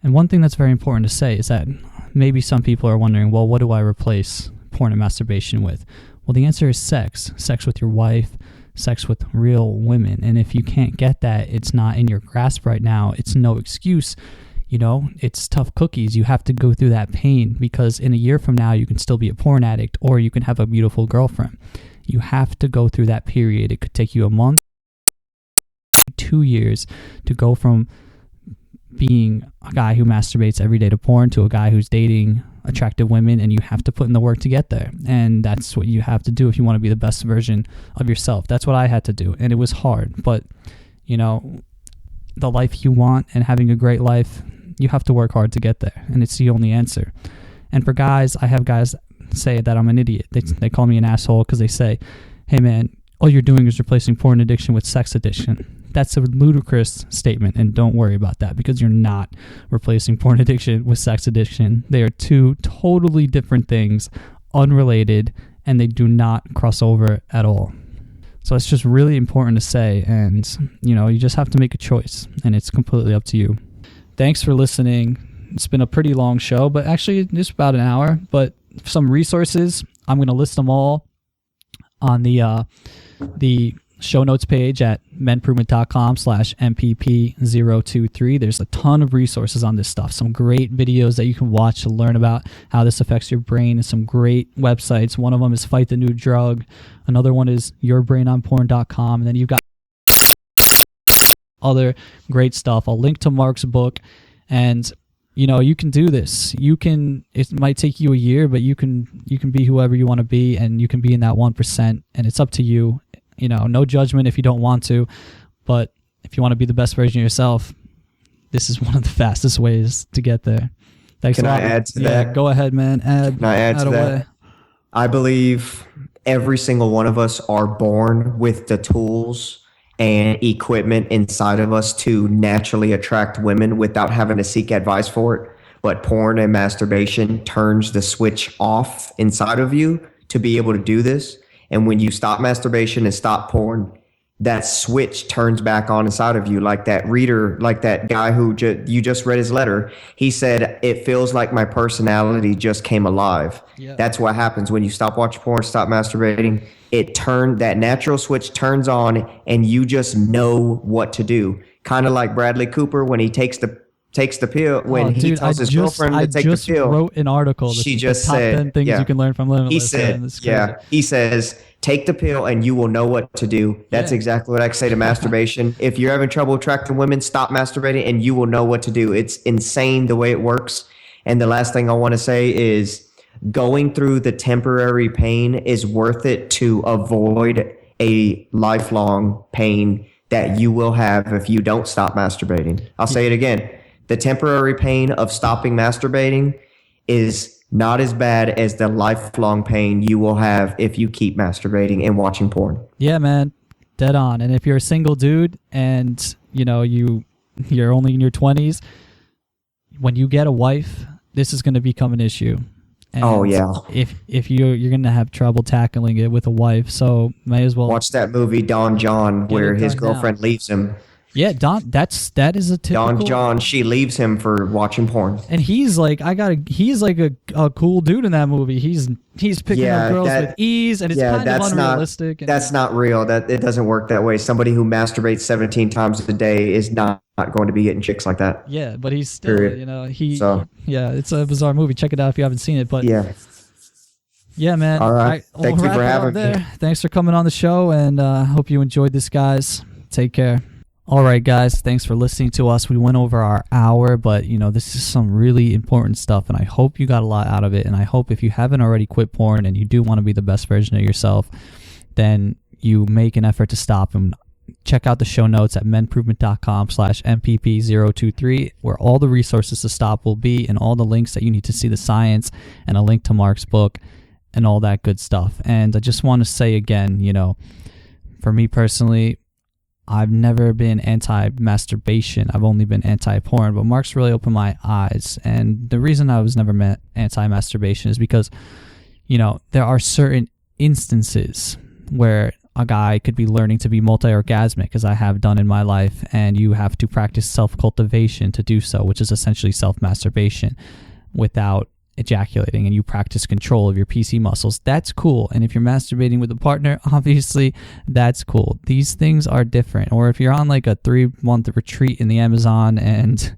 one thing that's very important to say is that maybe some people are wondering, well, what do I replace porn and masturbation with? Well, the answer is sex with your wife, sex with real women. And if you can't get that, it's not in your grasp right now. It's no excuse. You know, it's tough cookies. You have to go through that pain, because in a year from now, you can still be a porn addict, or you can have a beautiful girlfriend. You have to go through that period. It could take you a month, 2 years to go from being a guy who masturbates every day to porn to a guy who's dating attractive women, and you have to put in the work to get there. And that's what you have to do if you want to be the best version of yourself. That's what I had to do, and it was hard. But, you know, the life you want and having a great life, you have to work hard to get there, and it's the only answer. And for guys, I have guys say that I'm an idiot. They call me an asshole because they say, hey man, all you're doing is replacing porn addiction with sex addiction. That's a ludicrous statement, and don't worry about that, because you're not replacing porn addiction with sex addiction. They are 2 totally different things, unrelated, and they do not cross over at all. So it's just really important to say, and you know, you just have to make a choice, and it's completely up to you. Thanks for listening. It's been a pretty long show, but actually it's about an hour. But some resources, I'm going to list them all on the show notes page at menprovement.com/MPP023. There's a ton of resources on this stuff. Some great videos that you can watch to learn about how this affects your brain, and some great websites. One of them is Fight the New Drug. Another one is yourbrainonporn.com. And then you've got other great stuff. I'll link to Marc's book, and you can do this. It might take you a year, but you can be whoever you want to be, and you can be in that 1%, and it's up to you. No judgment if you don't want to, but if you want to be the best version of yourself, this is one of the fastest ways to get there. Thanks a lot. Can I add to that? Go ahead, man. Can I add to that? I believe every single one of us are born with the tools and equipment inside of us to naturally attract women without having to seek advice for it. But porn and masturbation turns the switch off inside of you to be able to do this. And when you stop masturbation and stop porn, that switch turns back on inside of you. Like that reader, like that guy who you just read his letter. He said, it feels like my personality just came alive. Yeah. That's what happens when you stop watching porn, stop masturbating. That natural switch turns on, and you just know what to do. Kind of like Bradley Cooper when he takes the pill, when he tells his girlfriend to take the pill. I just wrote an article. She just said, 10 things you can learn from Limitless. He says, take the pill and you will know what to do. That's exactly what I say to masturbation. If you're having trouble attracting women, stop masturbating and you will know what to do. It's insane the way it works. And the last thing I want to say is going through the temporary pain is worth it to avoid a lifelong pain that you will have if you don't stop masturbating. I'll say it again. The temporary pain of stopping masturbating is not as bad as the lifelong pain you will have if you keep masturbating and watching porn. Yeah, man. Dead on. And if you're a single dude and, you're only in your 20s, when you get a wife, this is going to become an issue. And if you're going to have trouble tackling it with a wife, so may as well watch that movie Don John where his girlfriend leaves him. Yeah, that is a typical Don John. She leaves him for watching porn, and he's like a cool dude in that movie. He's picking up girls with ease, and it's kind of unrealistic. That's not real. That it doesn't work that way. Somebody who masturbates 17 times a day is not going to be getting chicks like that. Yeah, but he's still, it's a bizarre movie. Check it out if you haven't seen it. But yeah, man. All right. Thank you for having me. Thanks for coming on the show, and hope you enjoyed this, guys. Take care. All right, guys, thanks for listening to us. We went over our hour, but, this is some really important stuff, and I hope you got a lot out of it, and I hope if you haven't already quit porn and you do want to be the best version of yourself, then you make an effort to stop and check out the show notes at menprovement.com/MPP023, where all the resources to stop will be, and all the links that you need to see the science, and a link to Marc's book, and all that good stuff. And I just want to say again, for me personally, I've never been anti-masturbation. I've only been anti-porn, but Marc's really opened my eyes. And the reason I was never anti-masturbation is because, there are certain instances where a guy could be learning to be multi-orgasmic, as I have done in my life, and you have to practice self-cultivation to do so, which is essentially self-masturbation without ejaculating, and you practice control of your PC muscles. That's cool. And if you're masturbating with a partner, obviously that's cool. These things are different. Or if you're on like a 3-month retreat in the Amazon and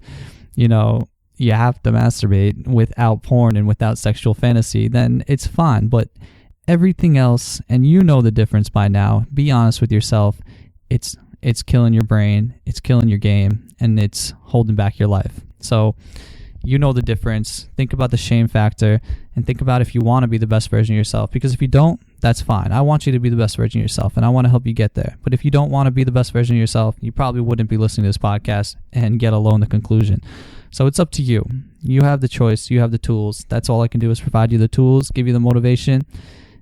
you have to masturbate without porn and without sexual fantasy, then it's fine. But everything else, and the difference by now, be honest with yourself, it's killing your brain, it's killing your game, and it's holding back your life. So the difference. Think about the shame factor, and think about if you want to be the best version of yourself. Because if you don't, that's fine. I want you to be the best version of yourself, and I want to help you get there. But if you don't want to be the best version of yourself, you probably wouldn't be listening to this podcast and get alone the conclusion. So it's up to you. You have the choice. You have the tools. That's all I can do is provide you the tools, give you the motivation,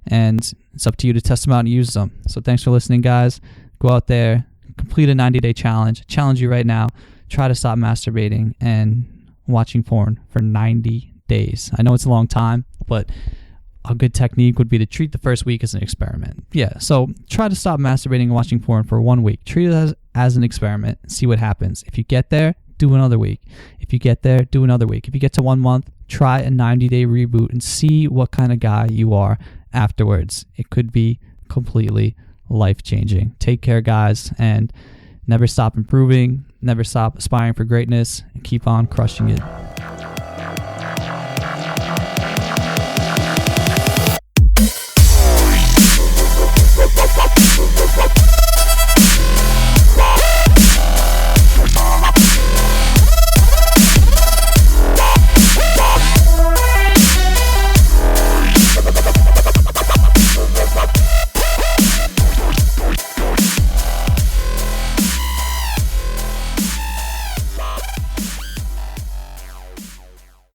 and it's up to you to test them out and use them. So thanks for listening, guys. Go out there, complete a 90-day challenge. Challenge you right now. Try to stop masturbating and watching porn for 90 days. I know it's a long time, but a good technique would be to treat the first week as an experiment. Yeah, so try to stop masturbating and watching porn for 1 week. Treat it as an experiment. See what happens. If you get there, do another week. If you get there, do another week. If you get to 1 month, try a 90-day reboot and see what kind of guy you are afterwards. It could be completely life-changing. Take care, guys, and never stop improving, never stop aspiring for greatness, and keep on crushing it.